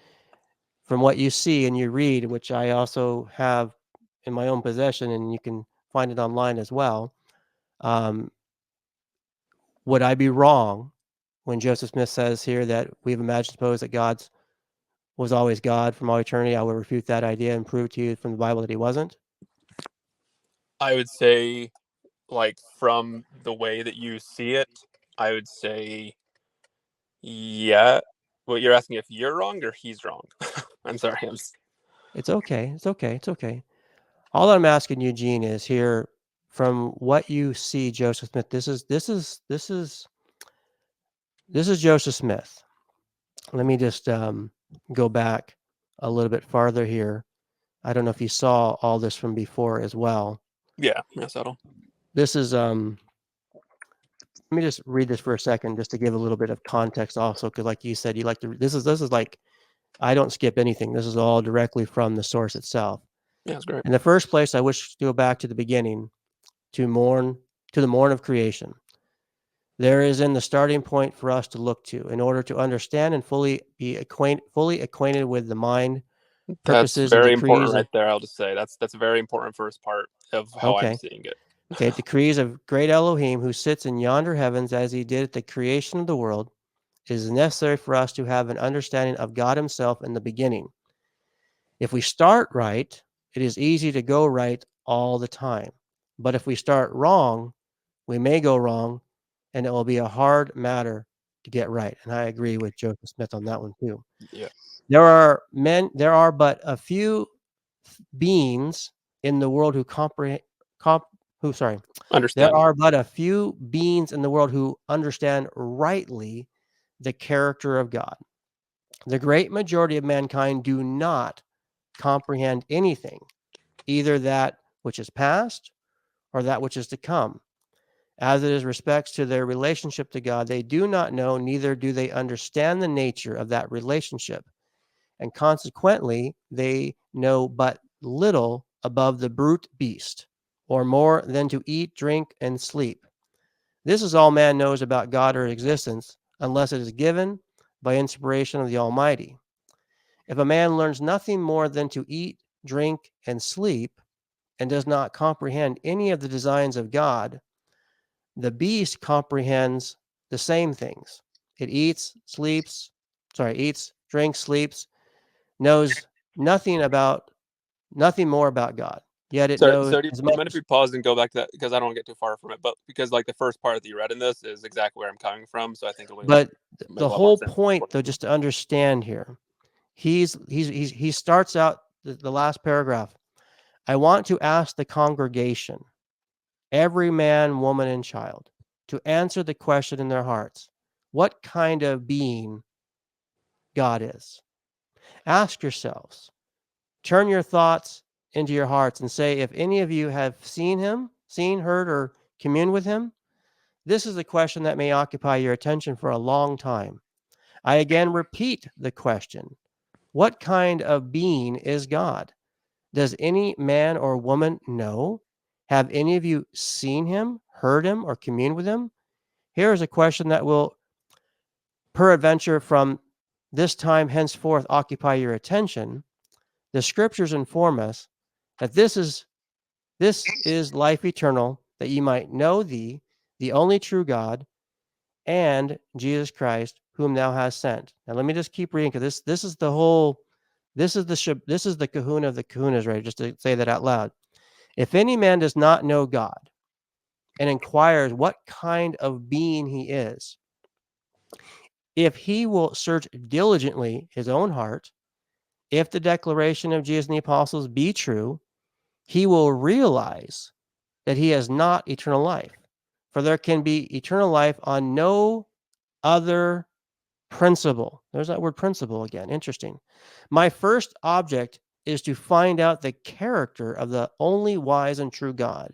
From what you see and you read, which I also have in my own possession, and you can find it online as well. Um, would I be wrong when Joseph Smith says here that we've imagined, suppose that God's was always God from all eternity? I will refute that idea and prove to you from the Bible that he wasn't. I would say, like from the way that you see it, I would say, yeah. Well, you're asking if you're wrong or he's wrong. I'm sorry. It's okay. It's okay. It's okay. All I'm asking you, Gene, is here from what you see, Joseph Smith. This is Joseph Smith. Let me just go back a little bit farther here. I don't know if you saw all this from before as well. Yeah, subtle. This is let me just read this for a second just to give a little bit of context also, because like you said, you like to this is like I don't skip anything. This is all directly from the source itself. Yeah, it's great. In the first place, I wish to go back to the beginning to the morn of creation. There is in the starting point for us to look to in order to understand and fully acquainted with the mind, That's purposes, and very important decrees right of there. I'll just say that's a very important first part of how I'm okay. seeing it. Okay, decrees of great Elohim who sits in yonder heavens as he did at the creation of the world. It is necessary for us to have an understanding of God himself in the beginning. If we start right, it is easy to go right all the time. But if we start wrong, we may go wrong, and it will be a hard matter to get right. And I agree with Joseph Smith on that one too. Yeah, There are but a few beings in the world who comprehend, comp, who, sorry, there understand. are but a few beings in the world who understand rightly the character of God. The great majority of mankind do not comprehend anything, either that which is past or that which is to come. As it is respects to their relationship to God, they do not know, neither do they understand the nature of that relationship. And consequently, they know but little above the brute beast, or more than to eat, drink, and sleep. This is all man knows about God or existence, unless it is given by inspiration of the Almighty. If a man learns nothing more than to eat, drink, and sleep, and does not comprehend any of the designs of God, the beast comprehends the same things. It eats, drinks, sleeps, knows nothing more about God. Yet it So, knows so do as you much mind if we pause and go back to that because I don't want to get too far from it, but because like the first part that you read in this is exactly where I'm coming from, so I think it'll but make the a lot more whole sense. point though, just to understand here, he starts out the last paragraph. I want to ask the congregation, every man, woman, and child, to answer the question in their hearts, what kind of being God is. Ask yourselves, turn your thoughts into your hearts and say, if any of you have seen him, heard, or communed with him, this is a question that may occupy your attention for a long time. I again repeat the question, what kind of being is God? Does any man or woman know? Have any of you seen him, heard him, or communed with him? Here is a question that will peradventure from this time henceforth occupy your attention. The scriptures inform us that this is life eternal, that ye might know thee, the only true God, and Jesus Christ, whom thou hast sent. Now let me just keep reading because this is the whole this is the kahuna of the kahunas, right? Just to say that out loud. If any man does not know God and inquires what kind of being he is, If he will search diligently his own heart, if the declaration of Jesus and the apostles be true, he will realize that he has not eternal life. For there can be eternal life on no other principle. There's that word principle again. Interesting. My first object is to find out the character of the only wise and true God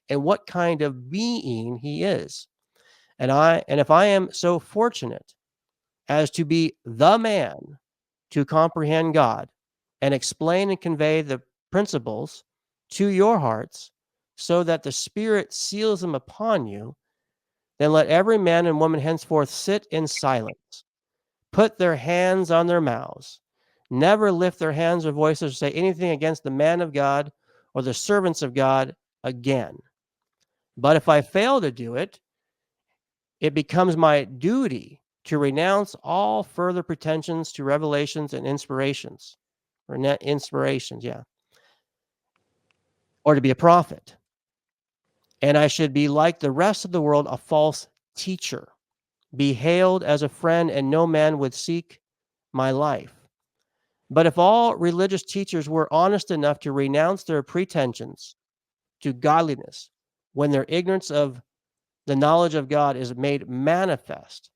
and what kind of being he is. And if I am so fortunate as to be the man to comprehend God and explain and convey the principles to your hearts so that the Spirit seals them upon you, then let every man and woman henceforth sit in silence, put their hands on their mouths, never lift their hands or voices or say anything against the man of God or the servants of God again. But if I fail to do it, it becomes my duty to renounce all further pretensions to revelations and inspirations, or net inspirations, yeah, or to be a prophet. And I should be like the rest of the world, a false teacher, be hailed as a friend, and no man would seek my life. But if all religious teachers were honest enough to renounce their pretensions to godliness when their ignorance of the knowledge of God is made manifest,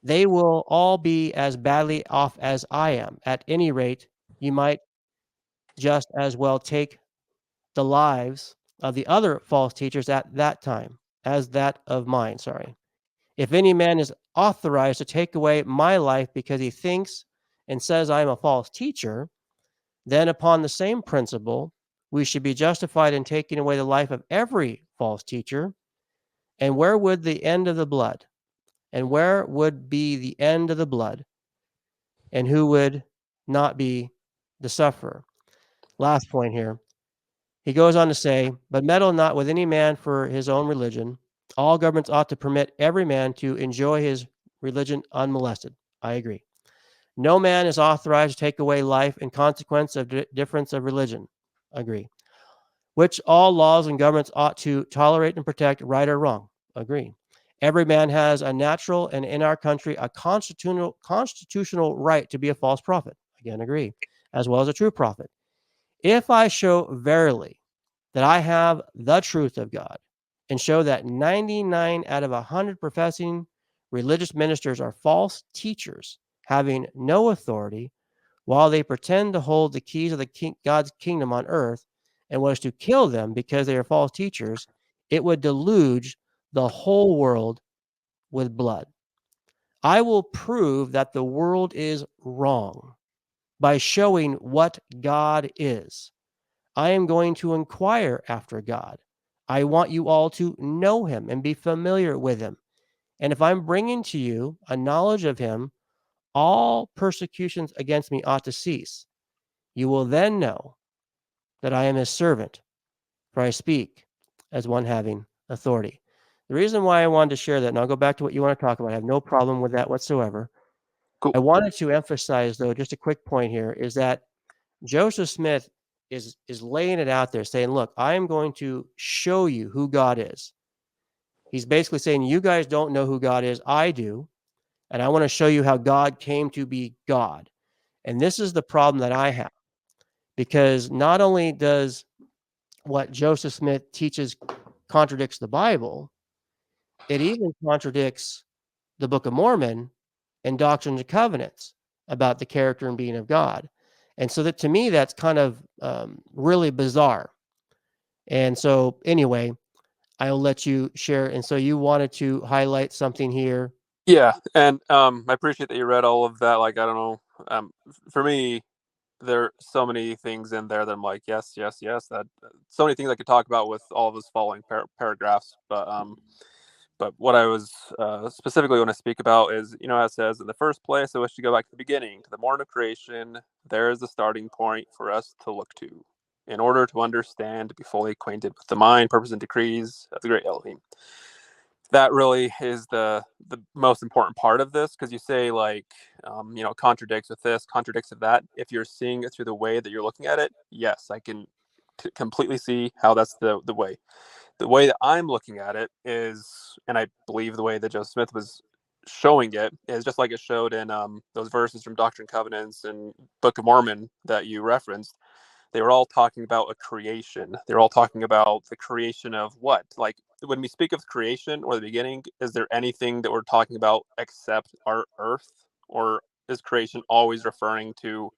they will all be as badly off as I am. At any rate, you might just as well take the lives of the other false teachers at that time as that of mine. Sorry. If any man is authorized to take away my life because he thinks and says I am a false teacher, then upon the same principle, we should be justified in taking away the life of every false teacher. And where would the end of the blood? And where would be the end of the blood? And who would not be the sufferer? Last point here. He goes on to say, but meddle not with any man for his own religion. All governments ought to permit every man to enjoy his religion unmolested. I agree. No man is authorized to take away life in consequence of difference of religion. Agree. Which all laws and governments ought to tolerate and protect, right or wrong. Agree. Every man has a natural and in our country a constitutional right to be a false prophet. Again, agree. As well as a true prophet. If I show verily that I have the truth of God and show that 99 out of 100 professing religious ministers are false teachers, having no authority, while they pretend to hold the keys of God's kingdom on earth, and was to kill them because they are false teachers, it would deluge the whole world with blood. I will prove that the world is wrong by showing what God is. I am going to inquire after God. I want you all to know him and be familiar with him. And if I'm bringing to you a knowledge of him, all persecutions against me ought to cease. You will then know that I am his servant, for I speak as one having authority. The reason why I wanted to share that, and I'll go back to what you want to talk about, I have no problem with that whatsoever. Cool. I wanted to emphasize, though, just a quick point here, is that Joseph Smith is laying it out there, saying, look, I am going to show you who God is. He's basically saying, you guys don't know who God is. I do. And I want to show you how God came to be God. And this is the problem that I have, because not only does what Joseph Smith teaches contradicts the Bible, it even contradicts the Book of Mormon and Doctrines and Covenants about the character and being of God. And so that, to me, that's kind of really bizarre. And so anyway, I'll let you share. And so you wanted to highlight something here. Yeah, and I appreciate that you read all of that. Like, I don't know, for me, there are so many things in there that I'm like, yes, yes, yes. That so many things I could talk about with all of his following paragraphs. But what I was specifically want to speak about is, how it says, in the first place, I wish to go back to the beginning, to the morning of creation. There is a starting point for us to look to, in order to understand, to be fully acquainted with the mind, purpose, and decrees of the great Elohim. That really is the most important part of this, because you say, like, contradicts with this, contradicts with that. If you're seeing it through the way that you're looking at it, yes, I can completely see how that's the way. The way that I'm looking at it is, and I believe the way that Joseph Smith was showing it is just like it showed in those verses from Doctrine and Covenants and Book of Mormon that you referenced. They were all talking about a creation. They were all talking about the creation of what? Like when we speak of creation or the beginning, is there anything that we're talking about except our earth? Or is creation always referring to,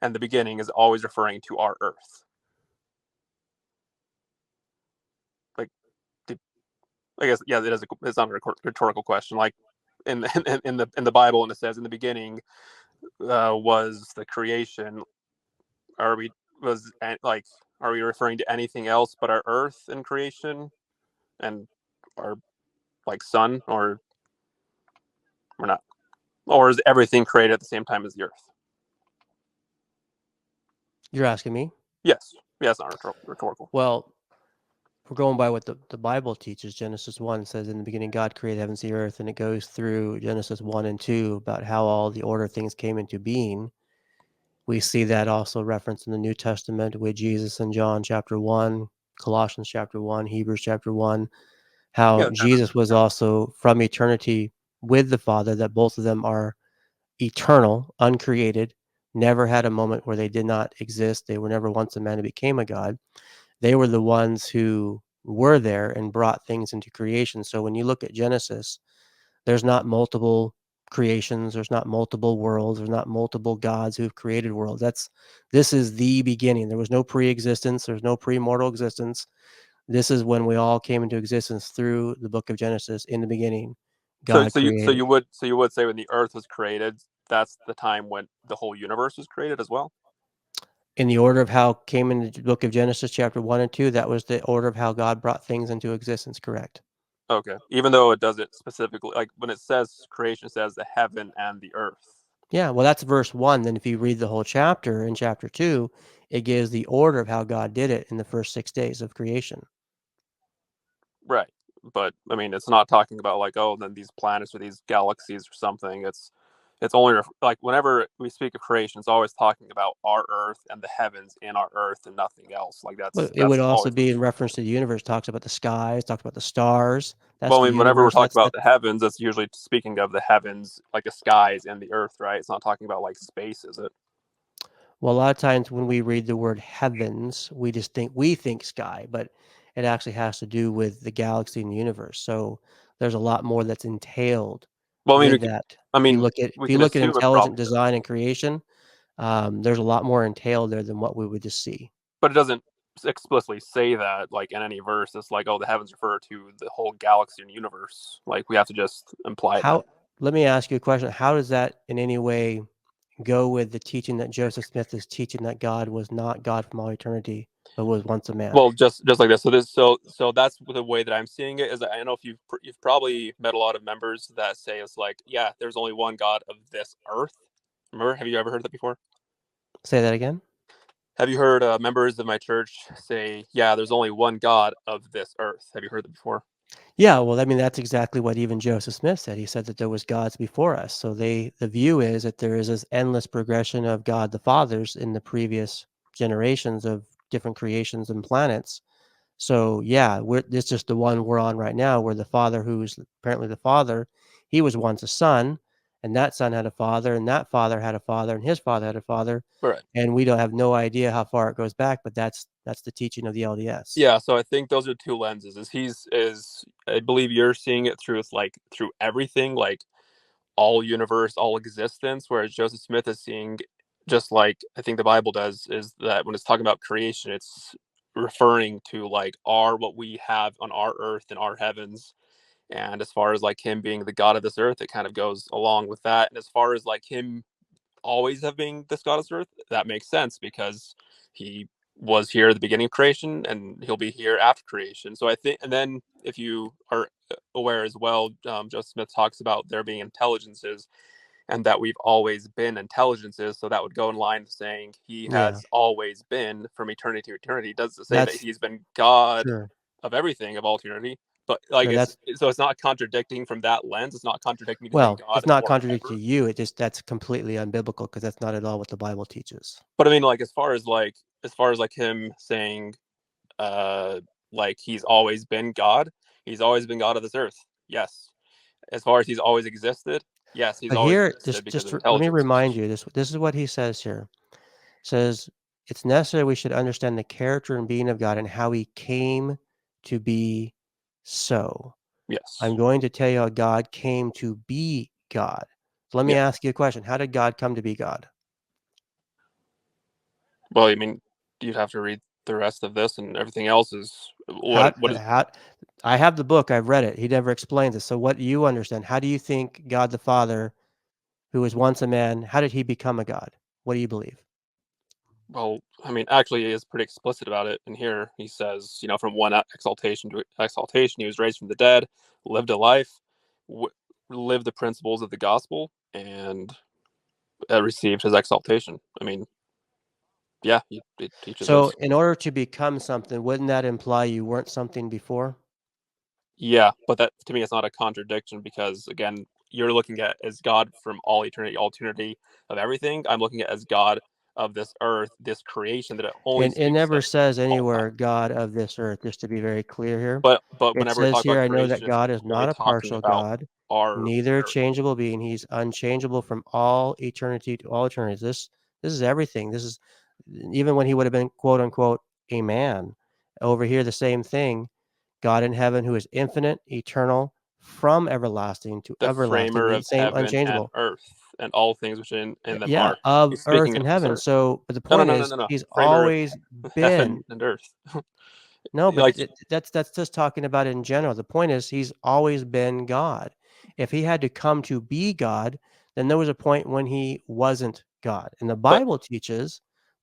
and the beginning is always referring to our earth? Like, I guess, yeah, it's not a rhetorical question. Like in the Bible, and it says in the beginning was the creation. Are we was like are we referring to anything else but our earth in creation and our like sun, or we're not, or is everything created at the same time as the earth? You're asking me? Yes, it's not rhetorical. Well, we're going by what the Bible teaches. Genesis 1 says, in the beginning, God created heavens and the earth, and it goes through Genesis 1 and 2 about how all the order of things came into being. We see that also referenced in the New Testament with Jesus in John chapter 1, Colossians chapter 1, Hebrews chapter 1, how Yeah, Jesus was also from eternity with the Father, that both of them are eternal, uncreated, never had a moment where they did not exist. They were never once a man who became a God. They were the ones who were there and brought things into creation. So when you look at Genesis, there's not multiple creations, there's not multiple worlds, there's not multiple gods who've created worlds. This is the beginning. There was no pre-existence, there's no pre-mortal existence. This is when we all came into existence through the book of Genesis. In the beginning, so God so you so created. you would so you would say when the earth was created, that's the time when the whole universe was created as well? In the order of how came in the book of Genesis, chapter 1 and 2, that was the order of how God brought things into existence, correct? Okay, even though it doesn't specifically, like when it says creation, it says the heaven and the earth. Yeah, well, that's verse 1. Then if you read the whole chapter in chapter 2, it gives the order of how God did it in the first 6 days of creation. Right. But I mean, it's not talking about like, oh, then these planets or these galaxies or something. It's only like whenever we speak of creation, it's always talking about our Earth and the heavens in our Earth and nothing else. Like But it would that's also always what be it's in reference to the universe, talks about the skies, talks about the stars. That's well, the I mean, whenever we're universe. talking about That's the heavens, that's usually speaking of the heavens, like the skies and the Earth, right? It's not talking about like space, is it? well, a lot of times when we read the word heavens, we think sky, but it actually has to do with the galaxy and the universe. So there's a lot more that's entailed Well, I mean, with that. I If you mean, look at we could assume it intelligent probably design does, and creation, there's a lot more entailed there than what we would just see. but it doesn't explicitly say that like in any verse. It's like, oh, the heavens refer to the whole galaxy and universe. Like we have to just imply that. How Let me ask you a question. How does that in any way go with the teaching that Joseph Smith is teaching, that God was not God from all eternity, but was once a man? Well, just like this. So that's the way that I'm seeing it. Is I don't know if you've probably met a lot of members that say it's like, yeah, there's only one God of this earth. Remember? Have you ever heard that before? Say that again. Have you heard members of my church say, yeah, there's only one God of this earth? Have you heard that before? Yeah, well, I mean, that's exactly what even Joseph Smith said. He said that there was gods before us. So the view is that there is this endless progression of God the fathers in the previous generations of different creations and planets. So yeah, this is just the one we're on right now, where the father, who's apparently the father, he was once a son, and that son had a father, and that father had a father, and his father had a father, Right. and we don't have no idea how far it goes back, but that's the teaching of the LDS. Yeah, so I think those are two lenses. Is I believe you're seeing it through like through everything, like all universe, all existence, whereas Joseph Smith is seeing just like I think the Bible does, is that when it's talking about creation, it's referring to like our what we have on our earth and our heavens. And as far as like him being the God of this earth, it kind of goes along with that. And as far as like him always have been this God of this earth, that makes sense because he was here at the beginning of creation and he'll be here after creation. So I think, and then if you are aware as well, Joseph Smith talks about there being intelligences and that we've always been intelligences. So that would go in line with saying he Yeah, has always been from eternity to eternity. It doesn't say that that's he's been God sure. of everything of all eternity, but like Sure, it's that's so it's not contradicting from that lens. It's not contradicting to say well, God it's not contradictory to forever. you. It just that's completely unbiblical because that's not at all what the Bible teaches. But I mean, like as far as like him saying, uh, like he's always been God of this earth. Yes, as far as he's always existed, yes, he's But always here, existed because of let me intelligence. remind you, this is what he says here. Says, "It's necessary we should understand the character and being of God and how he came to be so." Yes. I'm going to tell you how God came to be God. So let me Yeah. ask you a question. How did God come to be God? Well, I mean, you'd have to read the rest of this, and everything else is How what is. how I have the book, I've read it. He never explains it. So what do you understand? How do you think God the Father, who was once a man, how did he become a God? What do you believe? Well, I mean, actually, he is pretty explicit about it. And here he says, from one exaltation to exaltation, he was raised from the dead, lived a life, w- lived the principles of the gospel, and received his exaltation. I mean, yeah, he teaches So us. in order to become something, wouldn't that imply you weren't something before? Yeah, but that to me is not a contradiction because again, you're looking at as God from all eternity of everything. I'm looking at as God of this earth, this creation that it only And it speaks never of says all the anywhere time. God of this earth, just to be very clear here. But It whenever we says talk here, about I know that creation, it's God is only not a talking partial about God, our neither a earth. changeable being. He's unchangeable from all eternity to all eternity. This is everything. This is even when he would have been quote unquote a man. Over here, the same thing. God in heaven, who is infinite, eternal, from everlasting to The everlasting, framer the of same heaven and unchangeable. earth and all things which in them Yeah, are. of He's earth speaking and of this heaven. earth. So, but the No, no, point no, no, is, no, no. he's Framer of always heaven been. and earth. No, but Like that's just talking about it in general. The point is he's always been God. If he had to come to be God, then there was a point when he wasn't God. And but the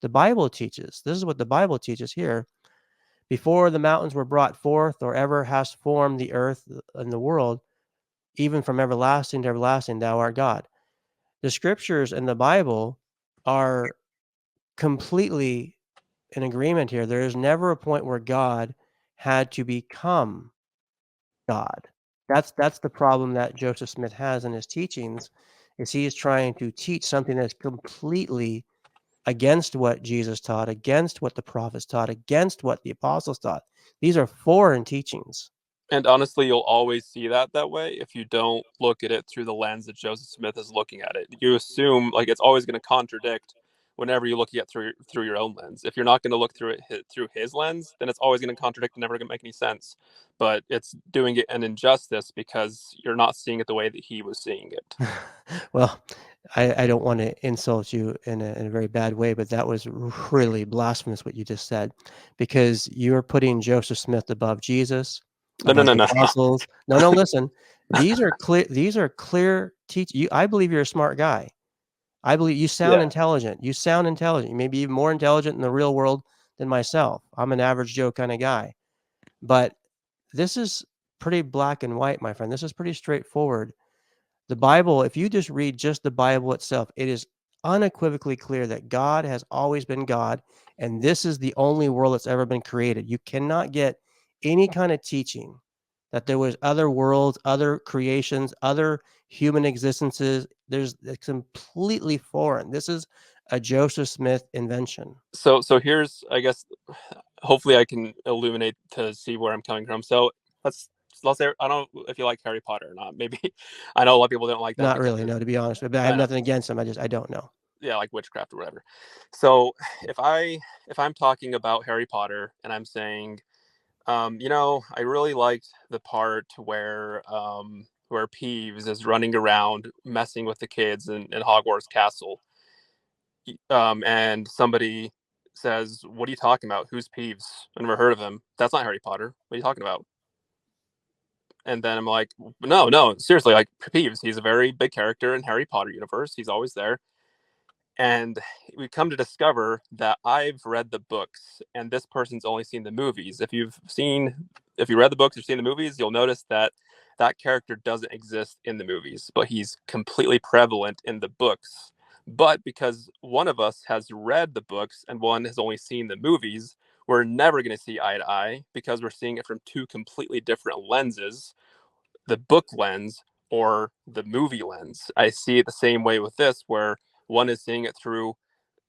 Bible teaches, this is what the Bible teaches here. Before the mountains were brought forth, or ever hast formed the earth and the world, even from everlasting to everlasting, thou art God. The scriptures in the Bible are completely in agreement here. There is never a point where God had to become God. That's the problem that Joseph Smith has in his teachings, is he is trying to teach something that's completely against what Jesus taught, against what the prophets taught, against what the apostles taught. These are foreign teachings. and honestly, you'll always see that way if you don't look at it through the lens that Joseph Smith is looking at it. You assume like it's always going to contradict whenever you look at it through your own lens. If you're not going to look through it through his lens, then it's always going to contradict and never going to make any sense. But it's doing it an injustice because you're not seeing it the way that he was seeing it. Well, I don't want to insult you in a very bad way, but that was really blasphemous what you just said, because you're putting Joseph Smith above Jesus, No, no, above no, the no, no. apostles. No, no, listen. These are clear teach you I believe you're a smart guy. I believe you sound Yeah. intelligent. You sound intelligent. You may be even more intelligent in the real world than myself. I'm an average Joe kind of guy. But this is pretty black and white, my friend. This is pretty straightforward. The Bible, if you just read just the Bible itself, it is unequivocally clear that God has always been God, and this is the only world that's ever been created. You cannot get any kind of teaching that there was other worlds, other creations, other human existences. It's completely foreign. This is a Joseph Smith invention. So here's I guess hopefully I can illuminate to see where I'm coming from. So let's say I don't know if you like Harry Potter or not. Maybe I know a lot of people don't like that Not because really, it's no, to be honest. But I have I know nothing against him. I don't know. yeah like witchcraft or whatever. So if I if I'm talking about Harry Potter and I'm saying I really liked the part where Peeves is running around messing with the kids in Hogwarts Castle, and somebody says, "What are you talking about? Who's Peeves? I never heard of him. That's not Harry Potter. What are you talking about?" And then I'm like, "No, no, seriously, like Peeves. He's a very big character in Harry Potter universe. He's always there." And we come to discover that I've read the books, and this person's only seen the movies. If you read the books or seen the movies, you'll notice that that character doesn't exist in the movies, but he's completely prevalent in the books. But because one of us has read the books and one has only seen the movies, we're never going to see eye to eye because we're seeing it from two completely different lenses, the book lens or the movie lens. I see it the same way with this, where one is seeing it through,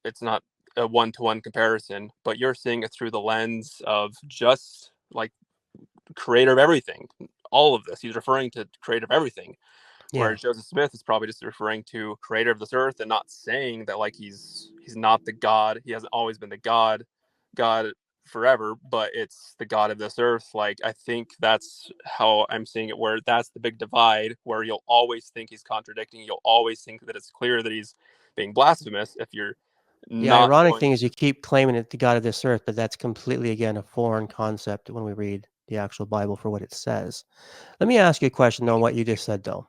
it's not a one-to-one comparison, but you're seeing it through the lens of just like creator of everything, all of this. He's referring to creator of everything. Yeah. Whereas Joseph Smith is probably just referring to creator of this earth and not saying that like he's not the God. He hasn't always been the God forever, but it's the God of this earth. Like I think that's how I'm seeing it, where that's the big divide, where you'll always think he's contradicting. You'll always think that it's clear that he's being blasphemous if you're The not ironic going. thing is you keep claiming it the God of this earth, but that's completely, again, a foreign concept when we read the actual Bible for what it says. Let me ask you a question, though, on what you just said, though.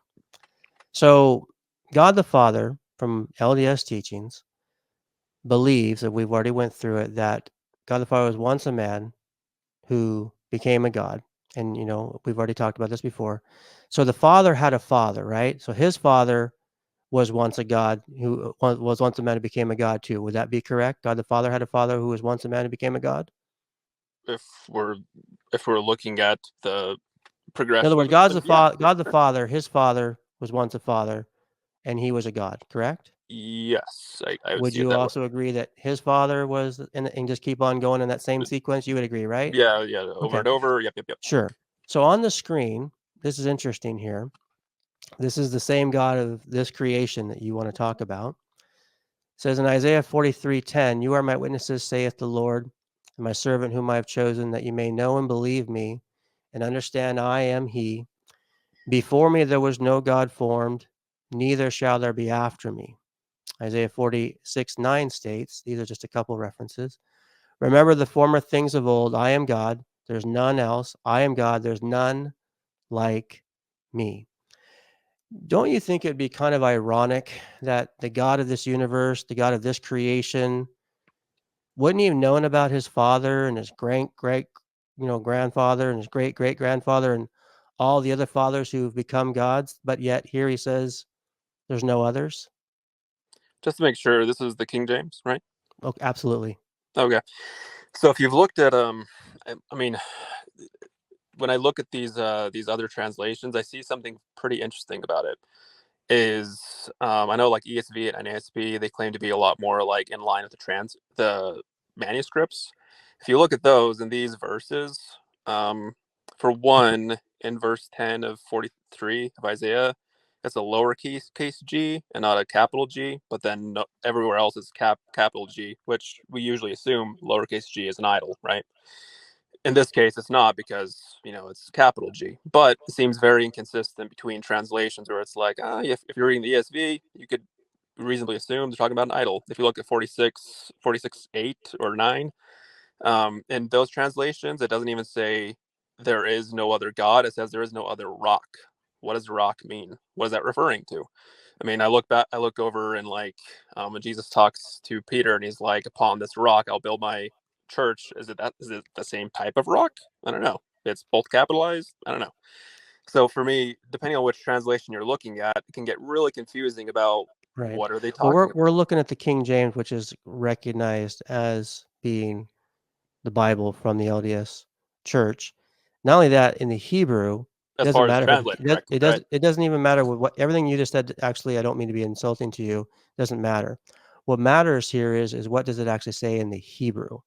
So, God the Father, from LDS teachings, believes that we've already went through it, that God the Father was once a man who became a God. And, we've already talked about this before. So the Father had a father, right? So his father was once a God who was once a man who became a God too. Would that be correct? God the Father had a father who was once a man who became a God? If we're looking at the In other progression words, of the yeah, yeah, God the Father, his father was once a father and he was a God, correct? yes, I would Would see it you that way. also agree that his father was and just keep on going in that same sequence? You would agree, right? Yeah, yeah, over Okay, and over. Yep, yep, yep. sure. So on the screen, this is interesting here. This is the same God of this creation that you want to talk about. It says in Isaiah 43:10, "You are my witnesses, saith the Lord, and my servant whom I have chosen, that you may know and believe me, and understand I am he. Before me there was no God formed, neither shall there be after me." Isaiah 46:9 states, these are just a couple references, "Remember the former things of old, I am God, there's none else. I am God, there's none like me." Don't you think it'd be kind of ironic that the God of this universe, the God of this creation, wouldn't he have known about his father and his great, grandfather and his great great grandfather and all the other fathers who've become gods, but yet here he says there's no others? Just to make sure, this is the King James, right? Oh, absolutely. Okay. So if you've looked at I mean, when I look at these other translations, I see something pretty interesting about it. Is I know like ESV and NASB, they claim to be a lot more like in line with the manuscripts. If you look at those in these verses, um, for one, in verse 10 of 43 of Isaiah, it's a lowercase case G and not a capital G, but then no, everywhere else is capital G, which we usually assume lowercase g is an idol, right? In this case, it's not because it's capital G, but it seems very inconsistent between translations where it's like, if you're reading the ESV, you could reasonably assume they're talking about an idol. If you look at 46, 8 or 9, in those translations, it doesn't even say there is no other God. It says there is no other rock. What does rock mean? What is that referring to? I mean, I look over and like when Jesus talks to Peter and he's like, upon this rock, I'll build my church. Is it the same type of rock? I don't know. It's both capitalized. I don't know. So for me, depending on which translation you're looking at, it can get really confusing about Right. what are they Well, we're talking we're about. looking at the King James, which is recognized as being the Bible from the LDS Church. Not only that, in the Hebrew, it As doesn't far as matter if translated correctly, it does right? it doesn't even matter with what everything you just said. Actually, I don't mean to be insulting to you. Doesn't matter. What matters here is what does it actually say in the Hebrew?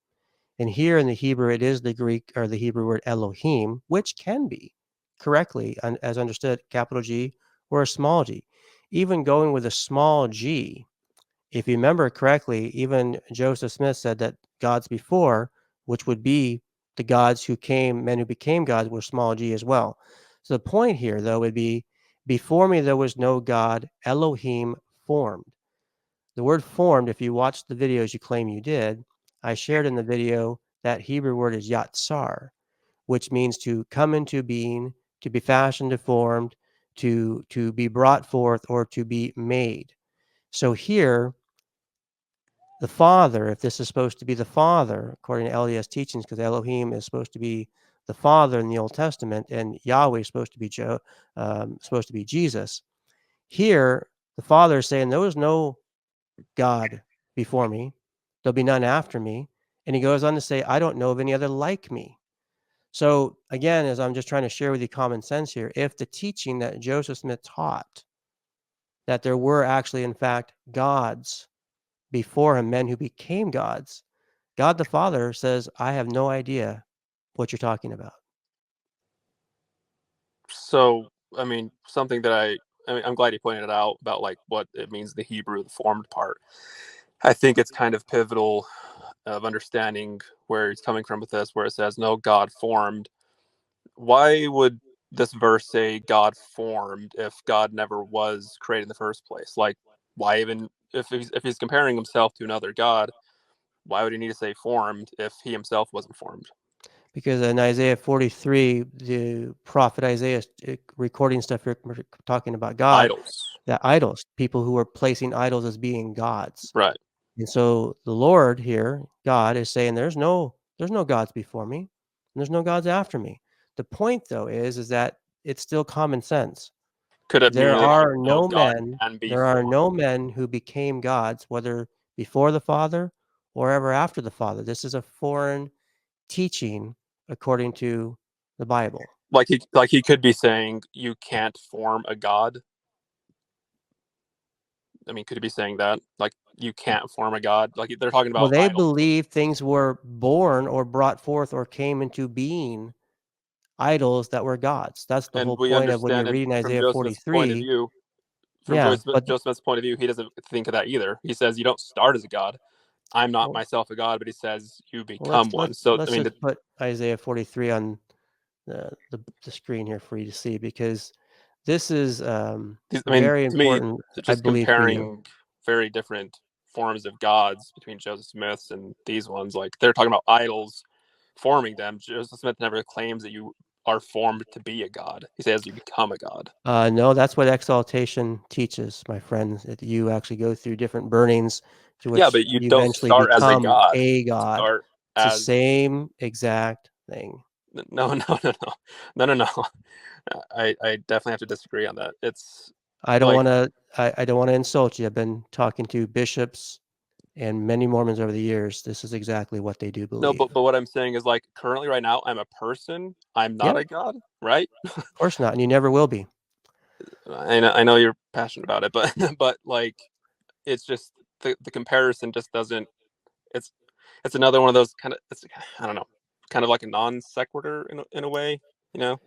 And here in the Hebrew, it is the Greek or the Hebrew word Elohim, which can be correctly, as understood, capital G or a small g. Even going with a small g, if you remember correctly, even Joseph Smith said that gods before, which would be the gods who came, men who became gods, were small g as well. So the point here, though, would be before me there was no God, Elohim formed. The word formed, if you watched the videos you claim you did, I shared in the video that Hebrew word is yatsar, which means to come into being, to be fashioned, to formed, to be brought forth, or to be made. So here, the Father, if this is supposed to be the Father, according to LDS teachings, because Elohim is supposed to be the Father in the Old Testament, and Yahweh is supposed to be supposed to be Jesus. Here, the Father is saying there was no God before me, there'll be none after me, and he goes on to say, I don't know of any other like me. So again, as I'm just trying to share with you common sense here, if the teaching that Joseph Smith taught that there were actually, in fact, gods before him, men who became gods, God the Father says, I have no idea what you're talking about. So, I mean, something that I mean, I'm glad you pointed it out about like what it means, the Hebrew, the formed part. I think it's kind of pivotal of understanding where he's coming from with this, where it says, no, God formed. Why would this verse say God formed if God never was created in the first place? Like, why even, if he's comparing himself to another God, why would he need to say formed if he himself wasn't formed? Because in Isaiah 43, the prophet Isaiah recording stuff here, talking about God, Idols. that idols, people who are placing idols as being gods. Right. And so the Lord here, God, is saying there's no gods before me, and there's no gods after me. The point though is that it's still common sense. Could it There mean like are no no God men, can be there are formed? no men who became gods, whether before the Father or ever after the Father. This is a foreign teaching according to the Bible. Like he could be saying you can't form a God. I mean, could he be saying that? Like you can't form a God? Like they're talking Well, about they idols. believe things were born or brought forth or came into being idols that were gods. That's the And whole we point of when you're understand it reading from Isaiah Joseph's point of 43. view. From Yeah, but Joseph Smith's point of view, he doesn't think of that either. He says you don't start as a God. I'm not well, myself a God, but he says you well, become one. So I let's mean, just put Isaiah 43 on the screen here for you to see, because this is I mean, very to me, important, I just believe, for you. comparing very different forms of gods between Joseph Smith's and these ones, like they're talking about idols forming them. Joseph Smith never claims that you are formed to be a god. He says you become a god. No, that's what exaltation teaches, my friends. That you actually go through different burnings to Yeah, which but you you don't eventually start as a become god. a You god. start It's the as same exact thing. no, no, no, no, no, no, no. I definitely have to disagree on that. It's I don't like want to. I don't want to insult you. I've been talking to bishops and many Mormons over the years. This is exactly what they do no, believe. but what I'm saying is like currently right now I'm a person. I'm not Yep, a god, right? of course not, and you never will be. I know you're passionate about it, but but like it's just the comparison just doesn't. It's it's another one of those kind of. It's I don't know, kind of like a non sequitur in a way, you know.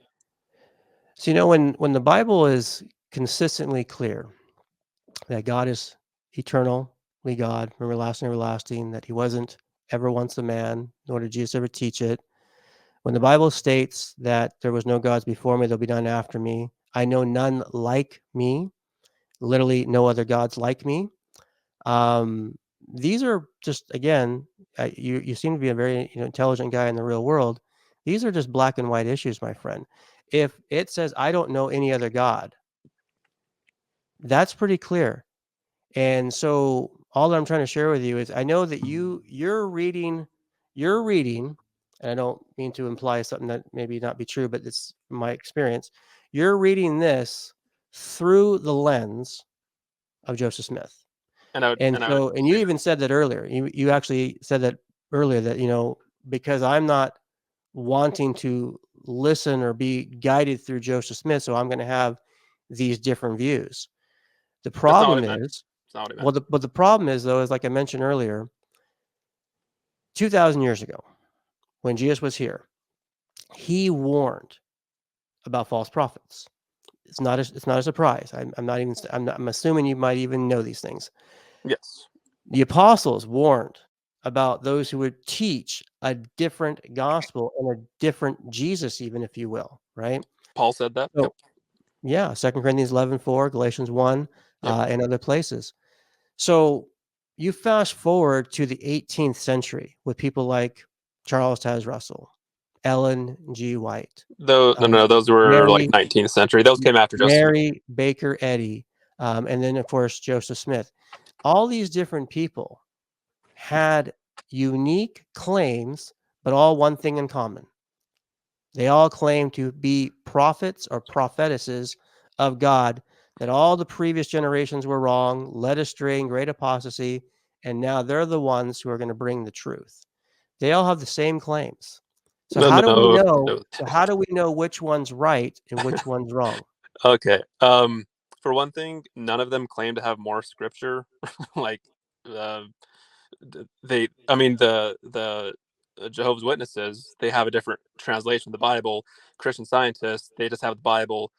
So when the Bible is consistently clear that God is eternally God, from everlasting, everlasting, that He wasn't ever once a man, nor did Jesus ever teach it. When the Bible states that there was no gods before me, there'll be none after me. I know none like me. Literally, no other gods like me. Um, these are just again, you seem to be a very intelligent guy in the real world. These are just black and white issues, my friend. If it says I don't know any other God, that's pretty clear. And so all that I'm trying to share with you is I know that you're reading, and I don't mean to imply something that maybe not be true, but it's my experience. You're reading this through the lens of Joseph Smith. And And I would so, and you agree with even said that earlier. You actually said that earlier, that, because I'm not wanting to listen or be guided through Joseph Smith, so I'm going to have these different views. The that's not what I problem meant. is, It's not what I meant. but the problem is though, is like I mentioned earlier, 2,000 years ago, when Jesus was here, he warned about false prophets. It's not a surprise. I'm not even. I'm assuming you might even know these things. Yes, The apostles warned about those who would teach a different gospel and a different Jesus, even if you will, right? Paul said that. Yep, So yeah, 2 Corinthians 11:4, Galatians 1, yep. and other places. So you fast forward to the 18th century with people like Charles Taze Russell, Ellen G. White, Though no, uh, no, those were like Mary 19th century. Those came after Joseph Smith. Mary Baker Eddy, and then of course Joseph Smith. All these different people had unique claims, but all one thing in common. They all claim to be prophets or prophetesses of God, that all the previous generations were wrong, led astray in great apostasy, and now they're the ones who are going to bring the truth. They all have the same claims. So No, how do we no, know? no. So how do we know which one's right and which one's wrong? Okay. For one thing, none of them claim to have more scripture. like, uh, I mean, the Jehovah's Witnesses, they have a different translation of the Bible. Christian Scientists, they just have the Bible.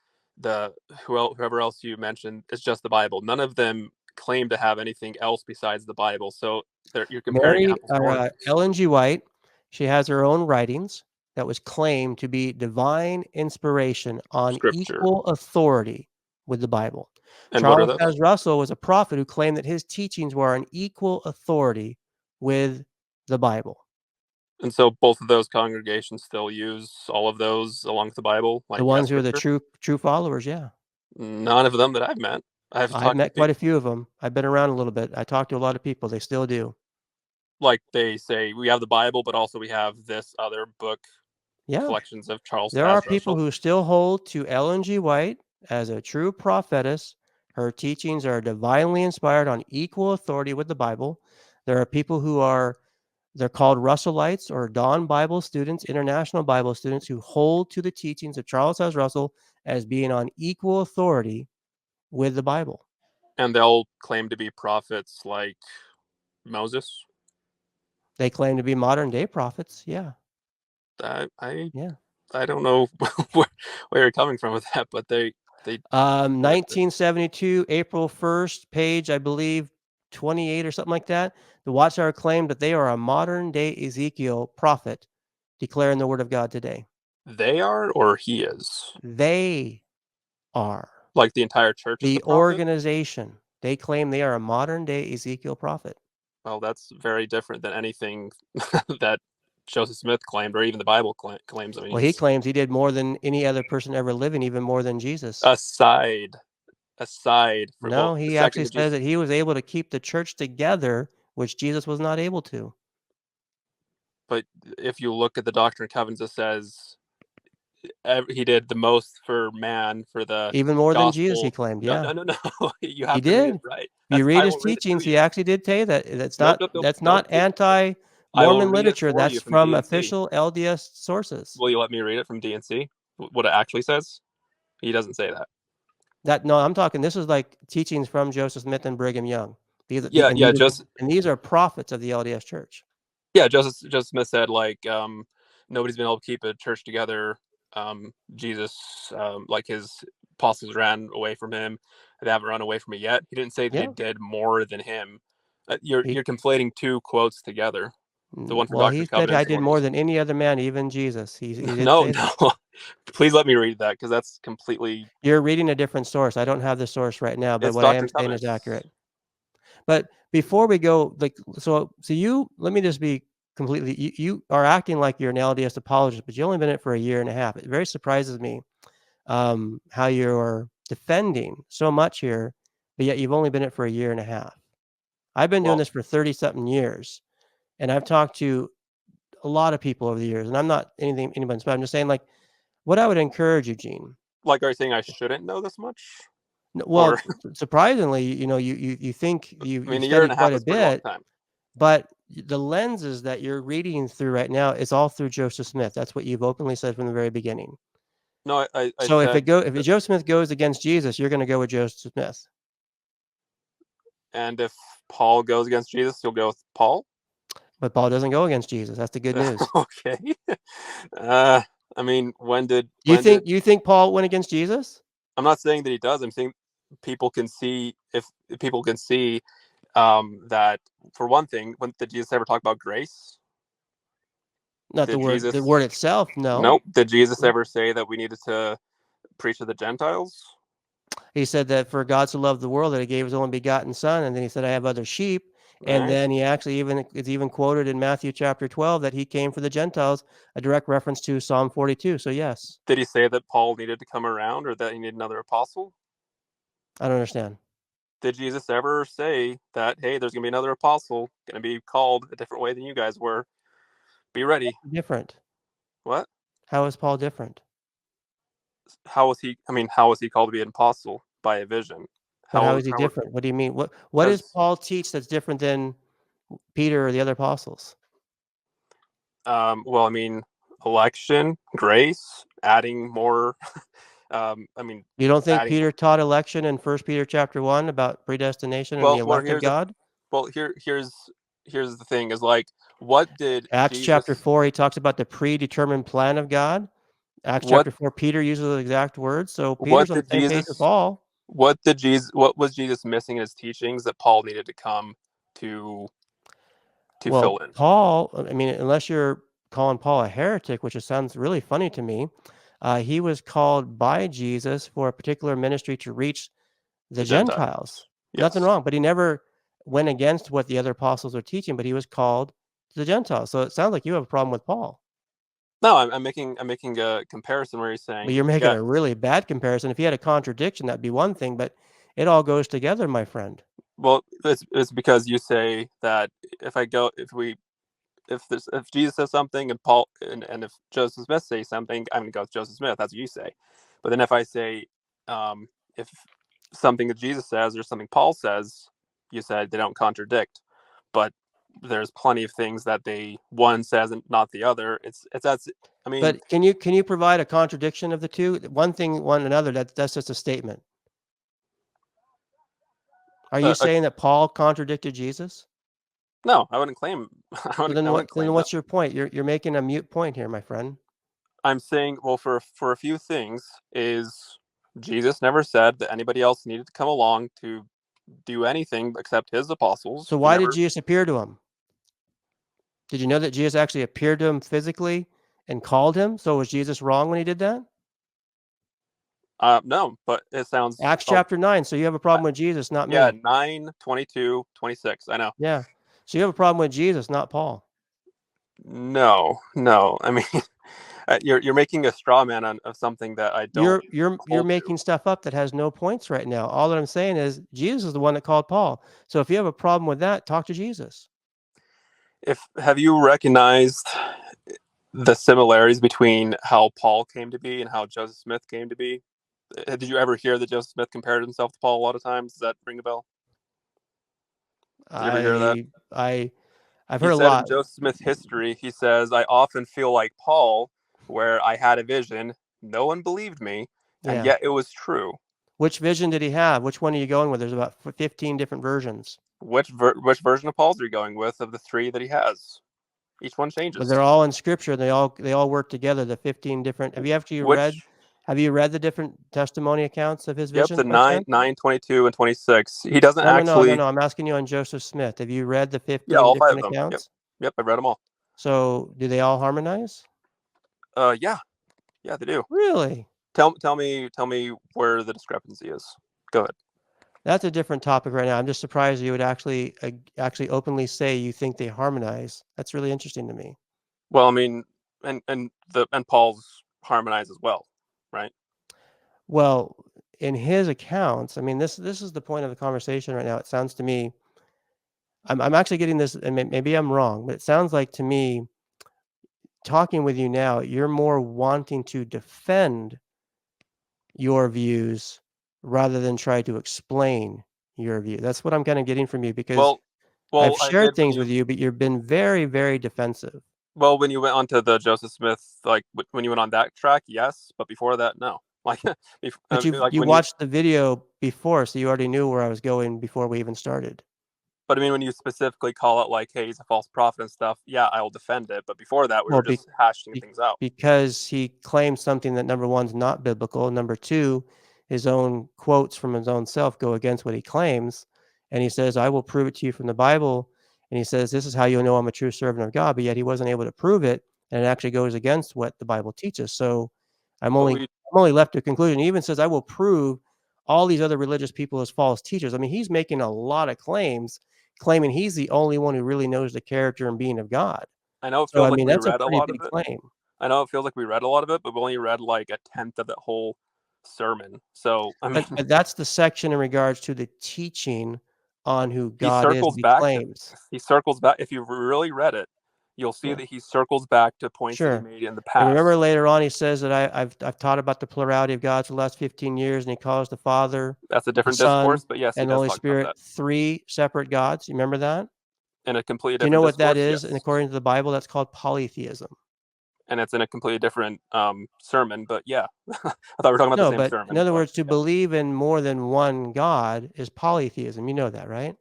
Whoever else you mentioned, it's just the Bible. None of them claim to have anything else besides the Bible. So you're comparing Mary apples to oranges. Ellen G. White, she has her own writings that was claimed to be divine inspiration on Scripture. equal authority with the Bible. And what are Charles those? S. Russell was a prophet who claimed that his teachings were on equal authority with the Bible. And so both of those congregations still use all of those along with the Bible, The like as ones who are the Scripture. true followers, yeah. None of them that I've met. I've I've talked to met quite people a few of them. I've been around a little bit. I talk to a lot of people. They still do. like they say we have the Bible, but also we have this other book Yeah. collections of Charles There are Taze people Russell. who still hold to Ellen G. White as a true prophetess. Her teachings are divinely inspired on equal authority with the Bible. There are people who are, they're called Russellites or Dawn Bible students, international Bible students who hold to the teachings of Charles S. Russell as being on equal authority with the Bible. And they'll claim to be prophets like Moses. They claim to be modern day prophets. Yeah. I Yeah. I don't know where you're coming from with that, but they 1972, April 1st, page, I believe, 28 or something like that. The Watchtower claimed that they are a modern day Ezekiel prophet declaring the word of God today. they are or he is. They are. Like the entire church is the The prophet. organization, they claim they are a modern day Ezekiel prophet. Well, that's very different than anything that Joseph Smith claimed, or even the Bible claims. I mean, Well, he it's claims he did more than any other person ever living, even more than Jesus. aside for No, the he second actually that says Jesus. that he was able to keep the church together, which Jesus was not able to. But if you look at the Doctrine and Covenants, it says he did the most for man for the Even more than Jesus, he gospel. claimed. No, Yeah. no, no, no. You He have to read it did. right. If you read I his will read it to teachings, he you. actually did say that that's Nope, not nope, nope, that's nope. not I will anti-Mormon read it literature. for That's you from from DNC. official LDS sources. Will you let me read it from DNC? What it actually says? He doesn't say that. That no, I'm talking. This is like teachings from Joseph Smith and Brigham Young. These Yeah, yeah. and these are prophets of the LDS Church. Joseph Smith said like nobody's been able to keep a church together. Jesus, like his apostles ran away from him. They haven't run away from it yet. He didn't say they Yeah. did more than him. You're He, conflating two quotes together. The one from well, Doctrine he and said I Covenants and did one more from than any other man, even Jesus. He did no, say that. no. Please let me read that because that's completely. You're reading a different source. I don't have the source right now, but It's what I am Doctrine and saying is Covenants. accurate. But before we go, like, so you, let me just be completely, you are acting like you're an LDS apologist, but you only been in it for a year and a half. It very surprises me how you're defending so much here, but yet you've only been in it for a year and a half. I've been doing Well, this for 30 something years, and I've talked to a lot of people over the years, and I'm not anybody's, but I'm just saying, like, what I would encourage you, Gene. like, are you saying I shouldn't know this much? Or Well, surprisingly, you think I mean, you've a year and studied a half quite a is a pretty long bit. time. But the lenses that you're reading through right now is all through Joseph Smith. That's what you've openly said from the very beginning. No, I So said if Joseph Smith goes against Jesus, you're going to go with Joseph Smith. and if Paul goes against Jesus, you'll go with Paul. But Paul doesn't go against Jesus. That's the good news. Okay. I mean, when did You think Paul went against Jesus? I'm not saying that he does. I'm saying people can see if people can see that for one thing, when did Jesus ever talk about grace? Not Did the Jesus? word itself. No. Nope. Did Jesus No. ever say that we needed to preach to the Gentiles? He said that for God so loved the world that he gave his only begotten son. And then he said, I have other sheep. All And right. then he actually it's even quoted in Matthew chapter 12 that he came for the Gentiles, a direct reference to Psalm 42. So yes, Did he say that Paul needed to come around or that he needed another apostle? I don't understand. Did Jesus ever say that, hey, there's going to be another apostle, going to be called a different way than you guys were? Be ready. Different. What? How is Paul different? How was he? I mean, how was he called to be an apostle? By a vision. But how How? is he How? different? What do you mean? What does Because Paul teach that's different than Peter or the other apostles? well, I mean, election, grace, adding more. I mean, You don't think adding. Peter taught election in First Peter chapter 1 about predestination and the Well, elect of God? here's the thing: is like, what did Acts chapter Jesus? 4, he talks about the predetermined plan of God. Acts What chapter 4, Peter uses the exact words, so what Peter's on the did same page with Jesus Paul. what was Jesus missing in his teachings that Paul needed to come to Well, fill in? Paul, I mean, unless you're calling Paul a heretic, which sounds really funny to me, he was called by Jesus for a particular ministry to reach the The Gentiles. Gentiles. Nothing Yes. wrong, but he never went against what the other apostles are teaching, but he was called to the Gentiles. So it sounds like you have a problem with Paul. No, I'm making a comparison where he's But saying, you're making yeah, a really bad comparison. If he had a contradiction, that'd be one thing, but it all goes together, my friend. well, it's because you say that if I go if Jesus says something and Paul and if Joseph Smith says something, I'm going to go with Joseph Smith. That's what you say. But then if I say if something that Jesus says or something Paul says, you said they don't contradict. But there's plenty of things that they one says and not the other. It's that's I mean, But can you provide a contradiction of the two? One thing, one another, that's just a statement. Are you uh, saying that Paul contradicted Jesus? no, I wouldn't claim So then I what wouldn't then claim that. what's your point? You're making a mute point here, my friend. I'm saying, well, for a few things, is Jesus never said that anybody else needed to come along to do anything except his apostles. So He why did never. Jesus appear to him? Did you know that Jesus actually appeared to him physically and called him? So was Jesus wrong when he did that? No, but it sounds. Acts Oh, chapter 9. So you have a uh, problem with Jesus, not yeah, me. 9:22, 26. I know. Yeah. So you have a problem with Jesus, not Paul. No, no. I mean, you're making a straw man of something that I don't You're hold to. making stuff up that has no points right now. All that I'm saying is Jesus is the one that called Paul. So if you have a problem with that, talk to Jesus. If have you recognized the similarities between how Paul came to be and how Joseph Smith came to be? Did you ever hear that Joseph Smith compared himself to Paul a lot of times? Does that ring a bell? Did you ever hear that? I've He heard a said lot. in Joseph Smith's history, he says, I often feel like Paul, where I had a vision, no one believed me, and Yeah. yet it was true. Which vision did he have? Which one are you going with? There's about 15 different versions, Which version of Paul's are you going with of the three that he has? Each one but they're changes. all in scripture. They all work together. The 15 different. Which Have you read the different testimony accounts of his yep, the visions by 9, chance? 9, 22, and 26. He doesn't No, no, no, no, actually. no. I'm asking you on Joseph Smith. Have you read the Yeah, 15 all five of different them. Yep, accounts? yep, I've read them all. So do they all harmonize? Yeah, yeah, they do. Really? Tell me where the discrepancy is. Go ahead. That's a different topic right now. I'm just surprised you would actually openly say you think they harmonize. That's really interesting to me. Well, I mean, and Paul's harmonized as well, right? Well, in his accounts, I mean, this is the point of the conversation right now. It sounds to me, I'm actually getting this, and maybe I'm wrong, but it sounds like to me, talking with you now, you're more wanting to defend your views rather than try to explain your view. That's what I'm kind of getting from you because Well, I've I shared did when things with you you, but you've been very, very defensive. when you went on to the Joseph Smith, like when you went on that track, yes, but before that, no. Like, But like you when you, watched the video before, so you already knew where I was going before we even started. but I mean, when you specifically call it like, hey, he's a false prophet and stuff, yeah, I will defend it. But before that, we Well, were just hashing things out. because he claims something that number 1 is not biblical, number 2, his own quotes from his own self go against what he claims, and he says, "I will prove it to you from the Bible," and he says, "This is how you'll know I'm a true servant of God," but yet he wasn't able to prove it, and it actually goes against what the Bible teaches. So I'm But only we, I'm only left to a conclusion. He even says, "I will prove all these other religious people as false teachers." I mean, he's making a lot of claims, claiming he's the only one who really knows the character and being of God. I know it So, feels I like mean, we that's a read a pretty lot of big it. claim. I know it feels like we read a lot of it, but we only read like a tenth of that whole sermon. So I mean, But that's the section in regards to the teaching on who he God is circles that he back to claims. he circles back. If you really read it, you'll see Yeah, that he circles back to points that he sure. made in the And remember past. later on, he says that I've taught about the plurality of God for the last 15 years, and he calls the Father, That's a the different Son, discourse, but yes, he and the does Holy talk about Spirit, that 3 separate gods. You remember that? in a completely Do you different know what that discourse. is? And Yes, according to the Bible, that's called polytheism. and it's in a completely different sermon. But yeah, I thought we were talking about the No, same but in sermon. other But words, to yeah, believe in more than one God is polytheism. You know that, right?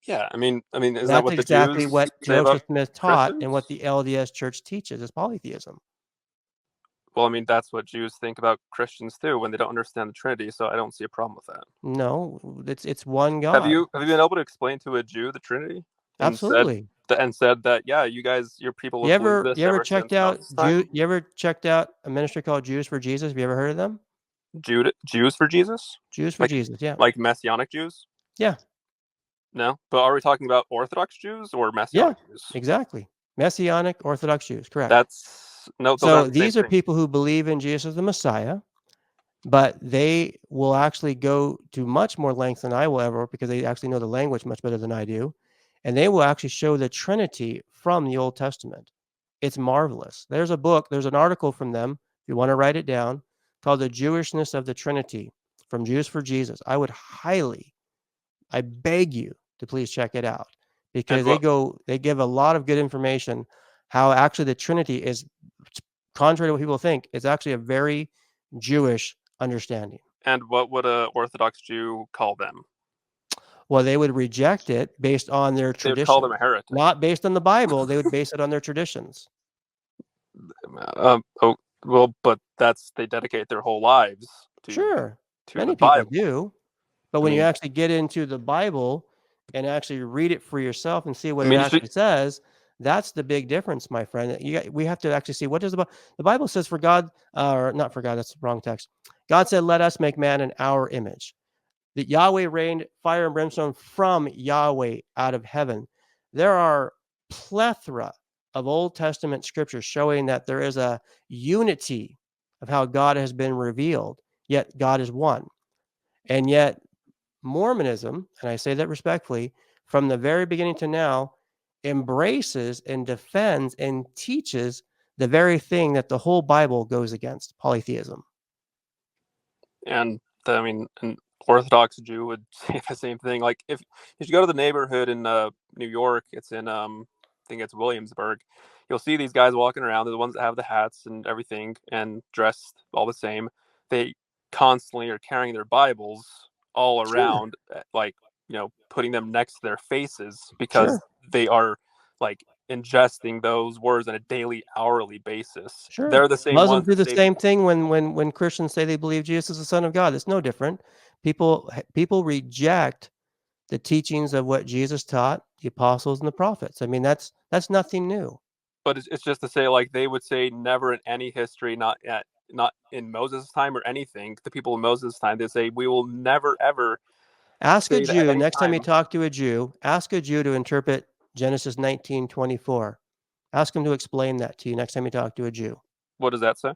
yeah. Isn't that That's what the exactly Jews what say about Joseph Smith taught and what Christians? the LDS church teaches is polytheism. Well, I mean, that's what Jews think about Christians too when they don't understand the Trinity. So I don't see a problem with that. No, it's one Have God. you been able to explain to a Jew the Trinity and Absolutely. said that yeah, you guys, your people You have believed ever this you ever ever checked since out Moses' time? You ever checked out a ministry called Jews for Jesus? Have you ever heard of them? Jews for Jesus, Jews for like Jesus. Yeah. Messianic Jews? Yeah. No, but are we talking about Orthodox Jews or Yeah. Messianic Jews? Exactly. Messianic Orthodox Jews. Correct. That's no, those So aren't the same these are thing. people who believe in Jesus as the Messiah, but they will actually go to much more length than I will ever because they actually know the language much better than I do. And they will actually show the Trinity from the Old Testament. It's marvelous. There's a book, there's an article from them, if you want to write it down, called The Jewishness of the Trinity from Jews for Jesus. I would highly, I beg you to please check it out And because what they give a lot of good information how actually the Trinity is contrary to what people think, it's actually a very Jewish understanding. would a Orthodox Jew call them? Well, they would reject it based on their They would call them traditions, a heretic. not based on the Bible. They would base it on their traditions. Oh, well, but they dedicate their whole lives to Sure, the many people Bible. do. But I when you mean, actually get into the Bible and actually read it for yourself and see what it you should. actually says, that's the big difference, my friend. We have to actually see what does the Bible says for God, or not for God, that's the wrong text. God said, let us make man in our image. That Yahweh rained fire and brimstone from Yahweh out of heaven. There are plethora of Old Testament scriptures showing that there is a unity of how God has been revealed, yet God is one. And yet Mormonism, and I say that respectfully, from the very beginning to now, embraces and defends and teaches the very thing that the whole Bible goes against, polytheism. And I mean, an Orthodox Jew would say the same thing. Like if you go to the neighborhood in New York, it's in I think it's Williamsburg. You'll see these guys walking around. They're the ones that have the hats and everything and dressed all the same. They constantly are carrying their Bibles all Sure, around, like putting them next to their faces because sure, they are like ingesting those words on a daily, hourly basis. sure. They're the same Muslims ones do that the say same thing when Christians say they believe Jesus is the Son of God. It's no different. People reject the teachings of what Jesus taught, the apostles and the prophets. I mean, that's nothing new. but it's just to say like they would say never in any history, not in Moses' time or anything. The people in Moses' time, they say we will never ever Ask a say that at Jew any next time you time. talk to a Jew, ask a Jew to interpret Genesis 19:24. Ask him to explain that to you next time you talk to a Jew. What does that say?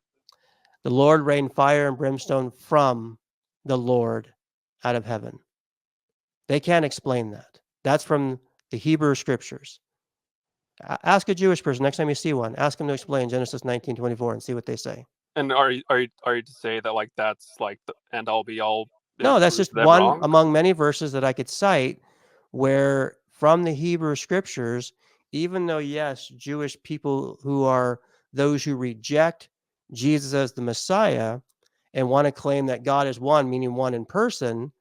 The Lord rained fire and brimstone from the Lord out of heaven. They can't explain that. That's from the Hebrew scriptures. Ask a Jewish person next time you see one. Ask them to explain Genesis 19:24 and see what they say. And are you to say that like that's like the end all be all? It No, that's proves just them one wrong. among many verses that I could cite where from the Hebrew scriptures, even though, yes, Jewish people who are those who reject Jesus as the Messiah and want to claim that God is one, meaning one in person,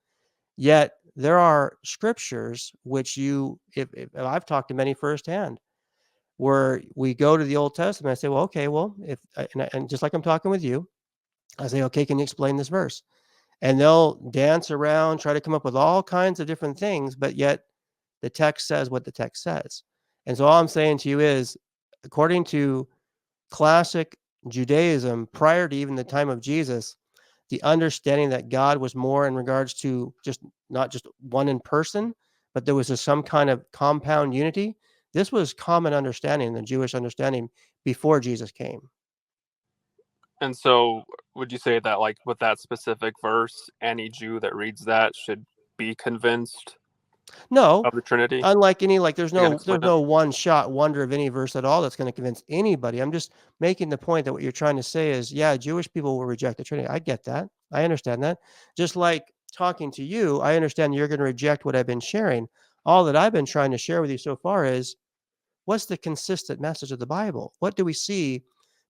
yet there are scriptures which if I've talked to many firsthand, where we go to the Old Testament, I say, well, okay, well, if and just like I'm talking with you, I say, okay, can you explain this verse? And they'll dance around, try to come up with all kinds of different things, but yet the text says what the text says. And so all I'm saying to you is, according to classic Judaism, prior to even the time of Jesus, the understanding that God was more in regards to just not just one in person, but there was some kind of compound unity. This was common understanding, the Jewish understanding before Jesus came. And so, would you say that like with that specific verse, any Jew that reads that should be convinced No, of the Trinity? unlike any I gotta explain there's it. no one shot wonder of any verse at all that's going to convince anybody. I'm just making the point that what you're trying to say is, yeah, Jewish people will reject the Trinity. I get that. I understand that. Just like talking to you, I understand you're going to reject what I've been sharing. All that I've been trying to share with you so far is what's the consistent message of the Bible? What do we see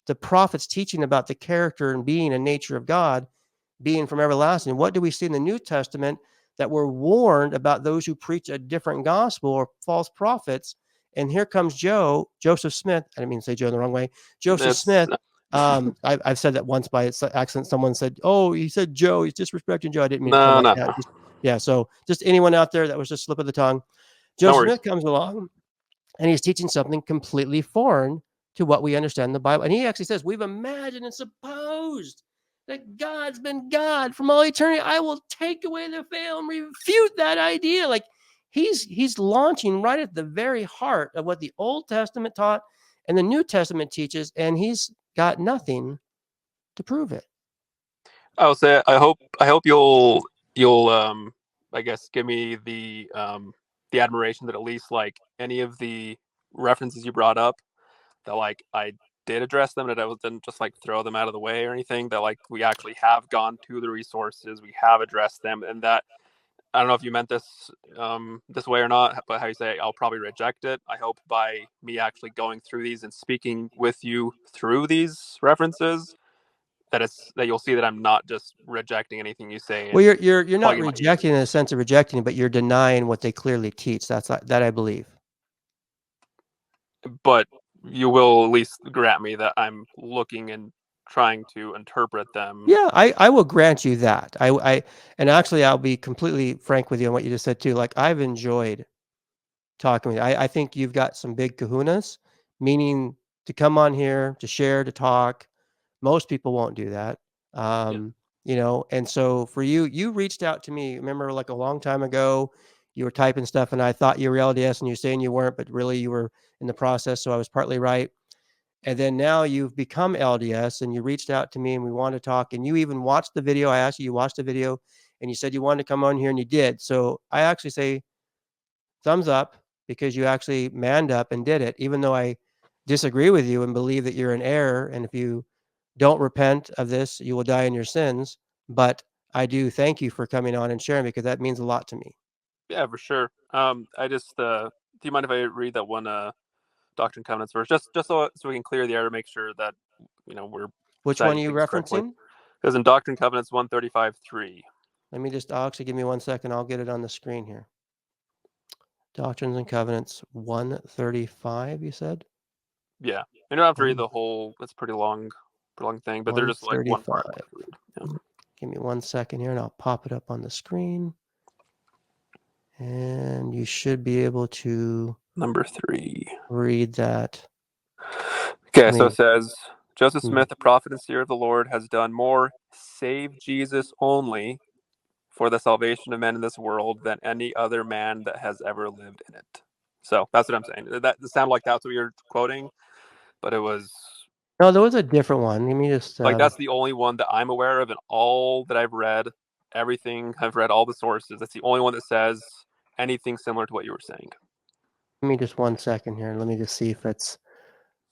the prophets teaching about the character and being and nature of God being from everlasting? What do we see in the New Testament that we're warned about those who preach a different gospel or false prophets? And here comes Joseph Smith. I didn't mean to say Joe in the wrong way. Joseph It's Smith I've said that once by accident. Someone said, "Oh, he said Joe. He's disrespecting Joe." I didn't mean to come No, like no, that. no. Yeah. So just anyone out there that was just slip of the tongue. No Joseph worries. Smith comes along and he's teaching something completely foreign to what we understand in the Bible. And he actually says, "We've imagined and supposed that God's been God from all eternity. I will take away the veil and refute that idea." Like he's launching right at the very heart of what the Old Testament taught and the New Testament teaches, and he's got nothing to prove it. I'll say I hope you'll I guess give me the admiration that at least like any of the references you brought up that like I did address them, that I didn't just like throw them out of the way or anything, that like we actually have gone to the resources, we have addressed them, and that I don't know if you meant this way or not, but how you say I'll probably reject it. I hope by me actually going through these and speaking with you through these references that you'll see that I'm not just rejecting anything you say Well, and you're not plugging my ears. rejecting in the sense of rejecting, but you're denying what they clearly teach. That I believe. But you will at least grant me that I'm looking and trying to interpret them. Yeah, I will grant you that. And actually I'll be completely frank with you on what you just said too. Like I've enjoyed talking with you. I think you've got some big kahunas, meaning to come on here, to share, to talk. Most people won't do that. Yeah, And so for you, you reached out to me. Remember, like a long time ago, you were typing stuff, and I thought you were LDS, and you're saying you weren't, but really you were in the process. So I was partly right. And then now you've become LDS, and you reached out to me, and we want to talk. And you even watched the video. I asked you, you watched the video, and you said you wanted to come on here, and you did. So I actually say thumbs up because you actually manned up and did it, even though I disagree with you and believe that you're in error. And if you don't repent of this, you will die in your sins. But I do thank you for coming on and sharing because that means a lot to me. yeah, for sure. I just do you mind if I read that one Doctrine and Covenants verse just so we can clear the air, make sure that we're Which one are citing you things correctly. referencing? Because in Doctrine and Covenants 135:3. I'll actually give me 1 second. I'll get it on the screen here. Doctrines and Covenants 135, you said? Yeah, you don't have to read One, the whole. It's pretty long thing, but they're just like one 135. part I wanted to read. Yeah. Give me 1 second here and I'll pop it up on the screen. And you should be able to Number 3. read that. Okay, I so it mean, says Joseph hmm. Smith, the prophet and seer of the Lord, has done more, save Jesus only, for the salvation of men in this world than any other man that has ever lived in it. So that's what I'm saying. That sounded like that's what you're quoting, but it was No, there was a different one. Let me just like that's the only one that I'm aware of in all that I've read. Everything I've read, all the sources. That's the only one that says anything similar to what you were saying. give me just 1 second here. Let me just see if it's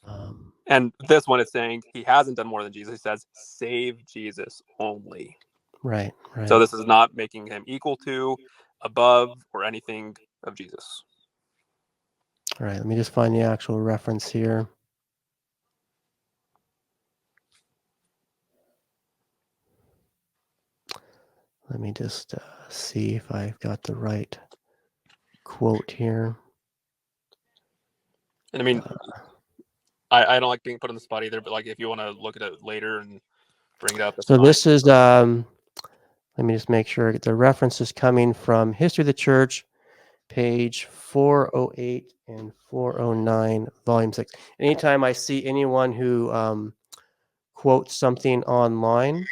um, And this one is saying he hasn't done more than Jesus. He says, save Jesus only. right, So right. this is not making him equal to, above, or anything of Jesus. All right, let me just find the actual reference here. Let me just see if I've got the right quote here. And I mean, I don't like being put on the spot either, but like if you want to look at it later and bring it up, that's So fine. this is, let me just make sure the reference is coming from History of the Church, page 408 and 409, volume 6. Anytime I see anyone who quotes something online,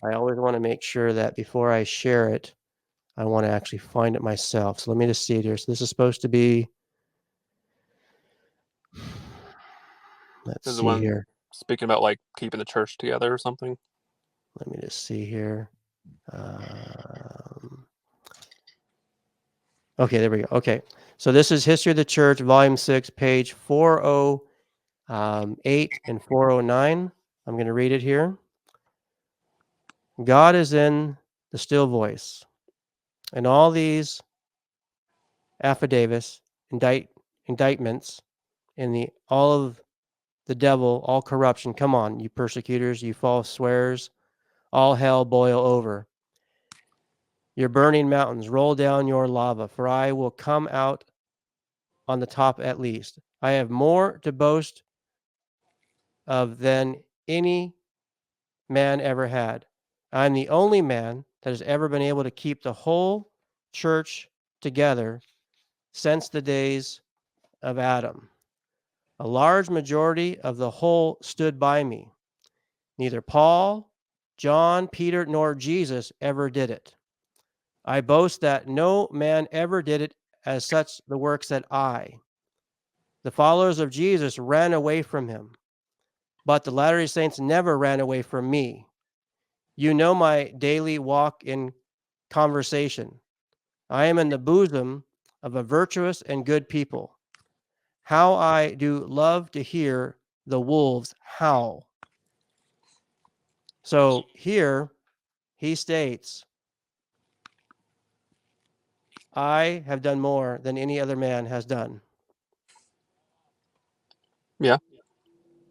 I always want to make sure that before I share it, I want to actually find it myself. So let me just see it here. So this is supposed to be, let's This is the see one here. speaking about like keeping the church together or something. Let me just see here. Um, okay, there we go. Okay. So this is History of the Church, volume 6, page 408 and 409. I'm going to read it here. God is in the still voice. And all these affidavits, indictments, and all of the devil, all corruption. Come on, you persecutors, you false swearers, all hell boil over. Your burning mountains, roll down your lava, for I will come out on the top at least. I have more to boast of than any man ever had. I'm the only man that has ever been able to keep the whole church together since the days of Adam. A large majority of the whole stood by me. Neither Paul, John, Peter, nor Jesus ever did it. I boast that no man ever did it as such the works that I. The followers of Jesus ran away from him, but the Latter-day Saints never ran away from me. You know my daily walk in conversation. I am in the bosom of a virtuous and good people. How I do love to hear the wolves howl. So here he states, I have done more than any other man has done. Yeah.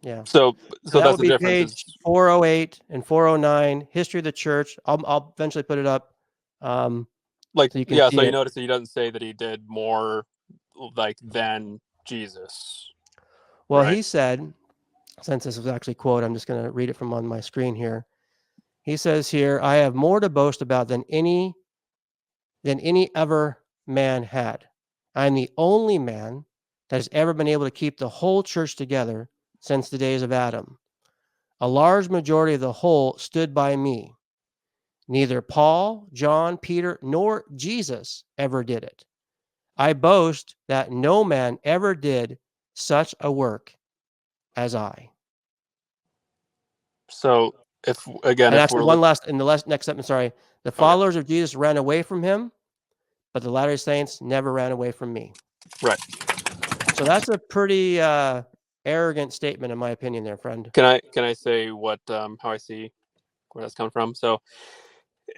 Yeah. So So that that's would the be difference. page Is 408 and 409, History of the Church. I'll eventually put it up so like, you can yeah. So see you it. notice that he doesn't say that he did more, like, than Jesus, Well, right? he said, since this was actually a quote, I'm just going to read it from on my screen here. He says here, I have more to boast about than any ever man had. I am the only man that has ever been able to keep the whole church together since the days of Adam. A large majority of the whole stood by me. Neither Paul, John, Peter, nor Jesus ever did it. I boast that no man ever did such a work as I. So if again, And if actually, we're one last in the next sentence, sorry. The okay, followers of Jesus ran away from him, but the Latter-day Saints never ran away from me. right? So that's a pretty arrogant statement, in my opinion, there, friend. Can I say what how I see where that's come from? So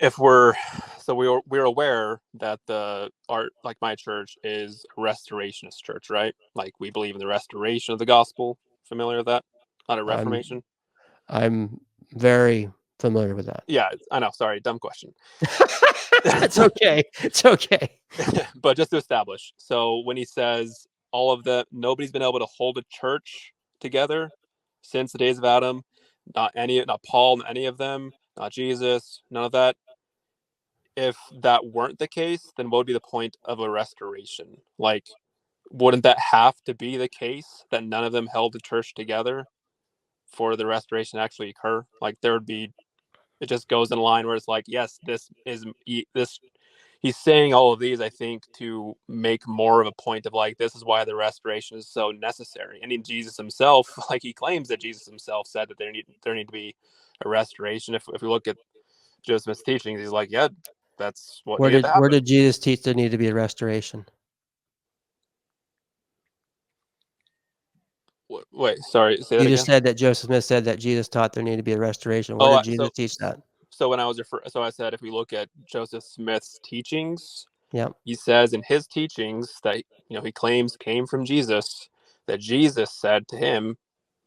if we're so we're aware that the art, like, my church is a restorationist church, right? Like, we believe in the restoration of the gospel. Familiar with that? Not a I'm reformation. I'm very familiar with that. Yeah, I know. Sorry, dumb question. It's okay. It's okay. But just to establish, so when he says all of the nobody's been able to hold a church together since the days of Adam, not Paul, not any of them, not Jesus, none of that. If that weren't the case, then what would be the point of a restoration? Like, wouldn't that have to be the case that none of them held the church together for the restoration to actually occur? Like, there would be, it just goes in a line where it's like, yes, this he's saying all of these, I think, to make more of a point of, like, this is why the restoration is so necessary. And in Jesus himself, like, he claims that Jesus himself said that there need to be a restoration. If we look at Joseph Smith's teachings, he's like, yeah, that's what needed to Where happen. did Jesus teach there need to be a restoration? Wait, sorry, say that You just again. said that Joseph Smith said that Jesus taught there need to be a restoration. Where Oh, did Jesus teach that? so when I was so I said, if we look at Joseph Smith's teachings, Yeah. he says in his teachings that, he claims came from Jesus, that Jesus said to him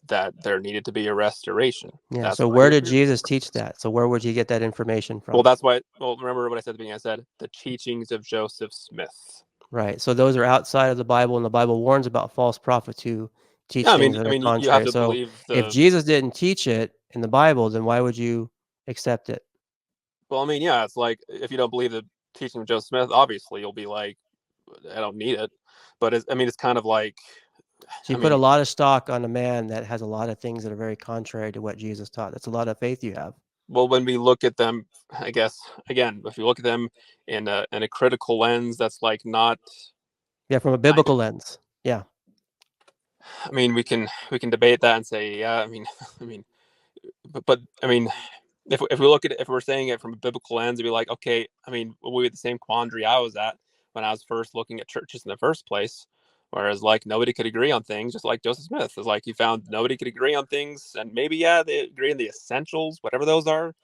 that there needed to be a restoration. Yeah. That's So why where did Jesus teach that? So where would you get that information Well, from? that's why. Well, remember what I said at the beginning. I said the teachings of Joseph Smith. Right. So those are outside of the Bible, and the Bible warns about false prophets who teach Yeah, things that are you have contrary. to So believe if the. Jesus didn't teach it in the Bible, then why would you accept it? Well, yeah, it's like, if you don't believe the teaching of Joseph Smith, obviously you'll be like, I don't need it. But it's kind of like, So I you put a mean, lot of stock on a man that has a lot of things that are very contrary to what Jesus taught. That's a lot of faith you have. well, when we look at them, I guess, again, if you look at them in a critical lens, that's like not. Yeah, from a biblical lens. Yeah. We can debate that and say, yeah, I mean, but if we look at it, if we're saying it from a biblical lens, it'd be like, okay, we had the same quandary I was at when I was first looking at churches in the first place, whereas, like, nobody could agree on things, just like Joseph Smith is like, he found nobody could agree on things, and maybe, yeah, they agree on the essentials, whatever those are,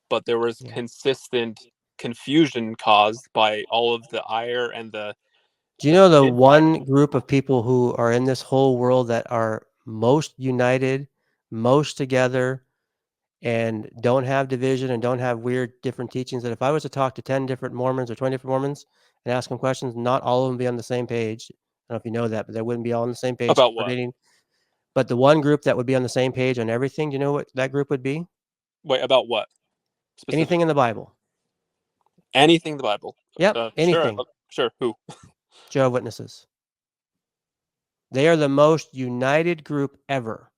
but there was Yeah. consistent confusion caused by all of the ire and the Do you know the infighting. one group of people who are in this whole world that are most united, most together, and don't have division and don't have weird different teachings? That if I was to talk to 10 different Mormons or 20 different Mormons and ask them questions, not all of them be on the same page. I don't know if you know that, but they wouldn't be all on the same page About what? pertaining But the one group that would be on the same page on everything, do you know what that group would be? Wait, about what Anything in specifically? the Bible. Anything in the Bible? Yep, Sure, anything. sure. Who? Jehovah's Witnesses. They are the most united group ever.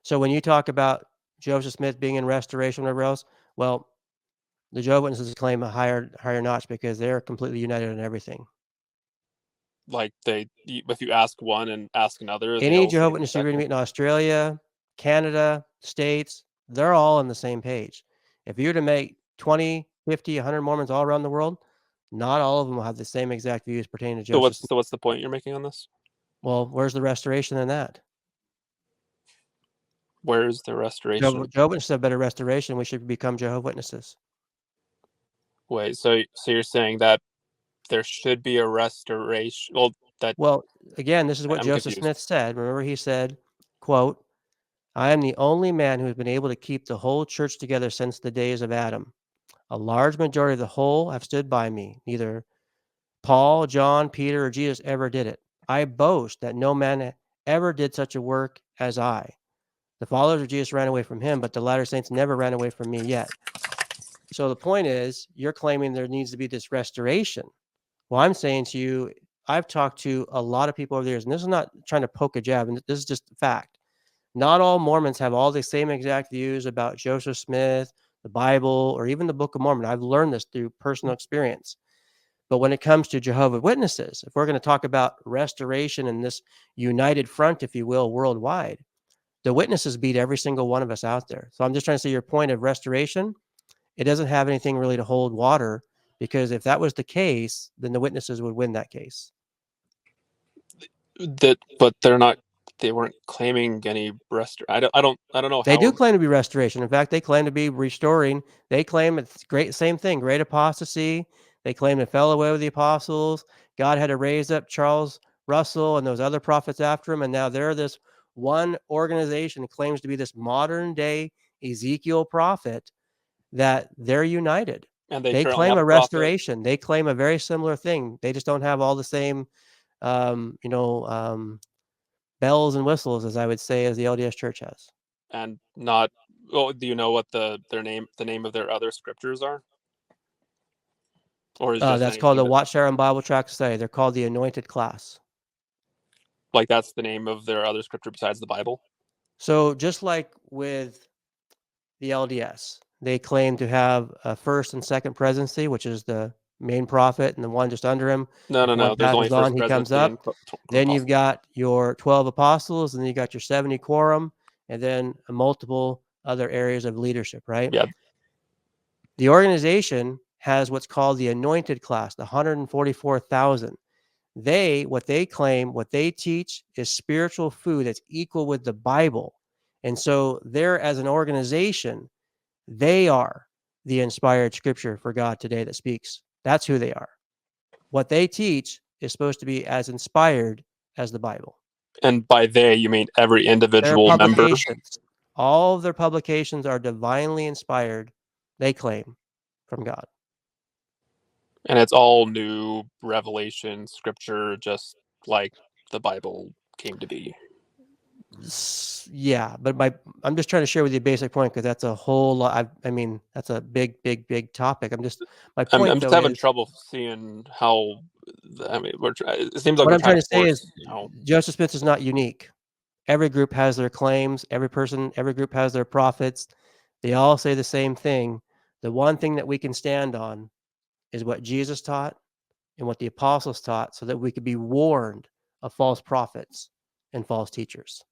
So when you talk about Joseph Smith being in restoration, whatever else, well, the Jehovah's Witnesses claim a higher notch because they're completely united in everything. Like if you ask one and ask another, they Any all say Jehovah's the Witness you're exact going to same. meet in Australia, Canada, States, they're all on the same page. If you were to make 20, 50, 100 Mormons all around the world, not all of them will have the same exact views pertaining to So Joseph Smith. what's the point you're making on this? Well, where's the restoration in that? Where's the restoration? Jehovah's Witnesses have better restoration. We should become Jehovah's Witnesses. Wait, so you're saying that there should be a restoration? Well, that Well, again, this is what I'm Joseph confused. Smith said. Remember, he said, quote, I am the only man who has been able to keep the whole church together since the days of Adam. A large majority of the whole have stood by me. Neither Paul, John, Peter, or Jesus ever did it. I boast that no man ever did such a work as I. The followers of Jesus ran away from him, but the latter saints never ran away from me yet. So the point is, you're claiming there needs to be this restoration. Well, I'm saying to you, I've talked to a lot of people over the years, and this is not trying to poke a jab, and this is just fact. Not all Mormons have all the same exact views about Joseph Smith, the Bible, or even the Book of Mormon. I've learned this through personal experience. But when it comes to Jehovah's Witnesses, if we're going to talk about restoration and this united front, if you will, worldwide, the witnesses beat every single one of us out there. So I'm just trying to say your point of restoration, it doesn't have anything really to hold water, because if that was the case, then the witnesses would win that case. But they weren't claiming any I don't know They do how. claim to be restoration. In fact, they claim to be restoring. They claim it's great, same thing, great apostasy. They claim it fell away with the apostles. God had to raise up Charles Russell and those other prophets after him. And now they're this one organization that claims to be this modern day Ezekiel prophet, that they're united. And they They currently claim have a a prophet. restoration. They claim a very similar thing. They just don't have all the same, um, you know, um, bells and whistles, as I would say, as the LDS Church has. And not. Oh, do you know what the name of their other scriptures are, or is just That's called anything the that Watchtower and Bible Tract Society. They're called the Anointed Class. like that's the name of their other scripture besides the Bible? So just like with the LDS, they claim to have a first and second presidency, which is the main prophet and the one just under him. No, If no, one no. There's only passes on, first he comes presidency and up. Then you've apostles. got your 12 apostles, and then you got your 70 quorum, and then multiple other areas of leadership, right? Yeah, The organization has what's called the anointed class, the 144,000. What they claim, what they teach is spiritual food that's equal with the Bible. And so they're, as an organization, they are the inspired scripture for God today that speaks. That's who they are. What they teach is supposed to be as inspired as the Bible. and by they you mean every Their individual member, publications, all of their publications are divinely inspired, they claim, from God. and it's all new revelation scripture, just like the Bible came to be. Yeah, but I'm just trying to share with you a basic point, because that's a whole lot. I mean, that's a big, big, big topic. My I'm point just though having is, trouble seeing how. I mean, it seems like what we're I'm trying trying to to say is, force. You know, Joseph Smith is not unique. Every group has their claims. Every group has their prophets. They all say the same thing. The one thing that we can stand on is what Jesus taught and what the apostles taught, so that we could be warned of false prophets and false teachers.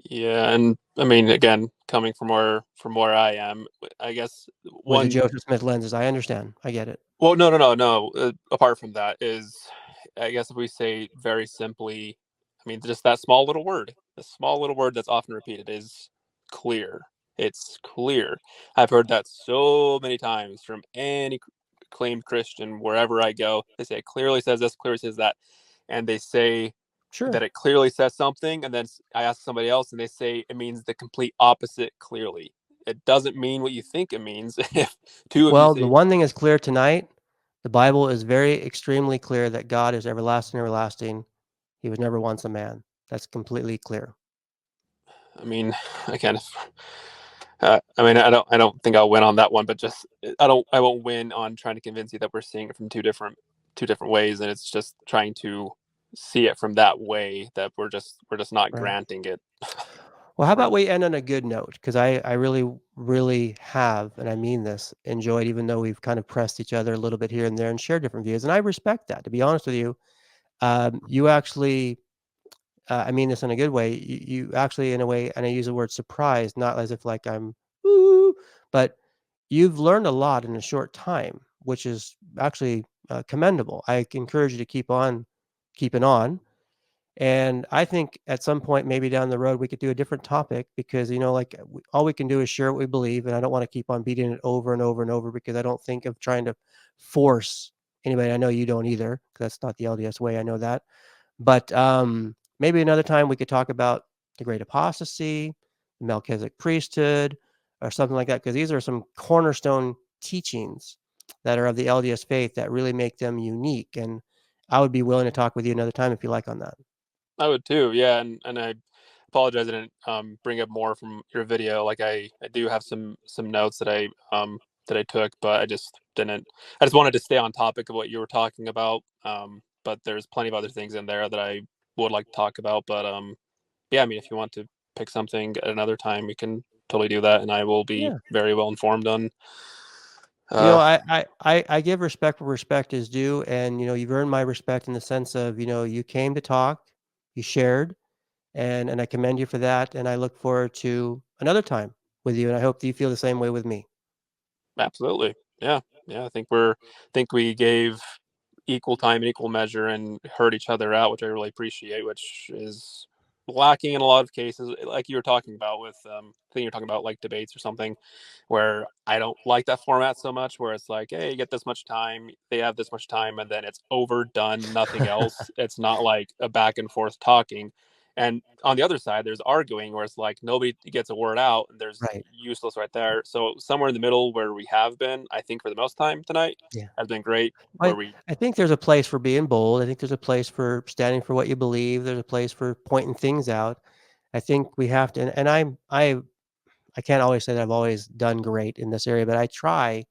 yeah, and I mean, again, coming from where I am, I guess With the one. Joseph Smith lenses, I understand. I get it. Well, no, no, no, no. Apart from that, is I guess if we say very simply, I mean, just that small little word, the small little word that's often repeated is clear. It's clear. I've heard that so many times from any claimed Christian wherever I go. They say it clearly says this, clearly says that, and they say Sure. that it clearly says something, and then I ask somebody else, and they say it means the complete opposite clearly. It doesn't mean what you think it means. If two of you Well, the say one thing is clear tonight. The Bible is very extremely clear that God is everlasting, everlasting. He was never once a man. That's completely clear. I mean, I kind of. I mean, I don't think I'll win on that one, but just I won't win on trying to convince you that we're seeing it from two different ways, and it's just trying to see it from that way that we're just not Right. granting it. Well, how about From we end on a good note? Because I really, really have, and I mean this, enjoyed, even though we've kind of pressed each other a little bit here and there and shared different views. And I respect that, to be honest with you. You actually, I mean this in a good way. You actually, in a way, and I use the word surprised, not as if like I'm, ooh, but you've learned a lot in a short time, which is actually commendable. I encourage you to keep on keeping on. And I think at some point, maybe down the road, we could do a different topic because, like all we can do is share what we believe. And I don't want to keep on beating it over and over and over because I don't think of trying to force anybody. I know you don't either, 'cause that's not the LDS way. I know that. But maybe another time we could talk about the great apostasy, the Melchizedek priesthood, or something like that, because these are some cornerstone teachings that are of the LDS faith that really make them unique. And I would be willing to talk with you another time if you like on that. I would too, yeah, and I apologize I didn't bring up more from your video. Like I do have some notes that I took, but I just didn't. I just wanted to stay on topic of what you were talking about. But there's plenty of other things in there that I would like to talk about. But yeah, I mean, if you want to pick something at another time, we can totally do that, and I will be Yeah. very well informed on. You know, Uh, I give respect where respect is due, and you've earned my respect in the sense of you came to talk, you shared, and I commend you for that, and I look forward to another time with you, and I hope that you feel the same way with me. Absolutely. Yeah. Yeah. I think we gave equal time and equal measure and heard each other out, which I really appreciate, which is lacking in a lot of cases. Like you were talking about with, I think you're talking about like debates or something where I don't like that format so much, where it's like, hey, you get this much time, they have this much time, and then it's overdone, nothing else. It's not like a back and forth talking. And on the other side, there's arguing where it's like nobody gets a word out and there's Right. useless right there. So somewhere in the middle where we have been, I think for the most time tonight Yeah. has been great. Where I we I think there's a place for being bold. I think there's a place for standing for what you believe. There's a place for pointing things out. I think we have to, and I can't always say that I've always done great in this area, but I try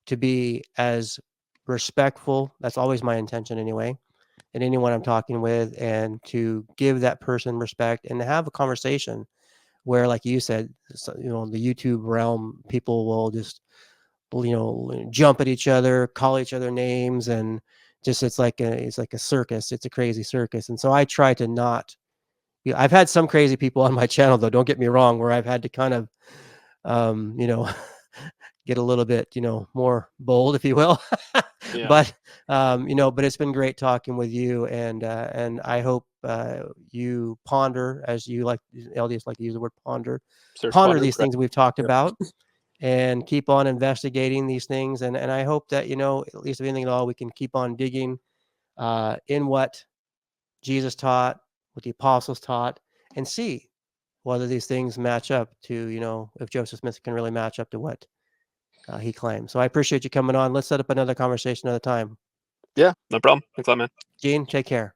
to be as respectful. That's always my intention anyway, and anyone I'm talking with, and to give that person respect and to have a conversation where, like you said, the YouTube realm, people will just, jump at each other, call each other names, and just it's like a circus. It's a crazy circus, and so I try to not. I've had some crazy people on my channel, though. Don't get me wrong, where I've had to kind of, um, you know, get a little bit, more bold, if you will. yeah, But but it's been great talking with you, and I hope you ponder, as you like, LDS like to use the word ponder, search ponder ponder these pray. things we've talked Yep. about, and keep on investigating these things. And I hope that at least if anything at all, we can keep on digging in what Jesus taught, what the apostles taught, and see whether these things match up to, if Joseph Smith can really match up to what he claims. So I appreciate you coming on. Let's set up another conversation another time. Yeah, no problem. Thanks a lot, man. Gene, take care.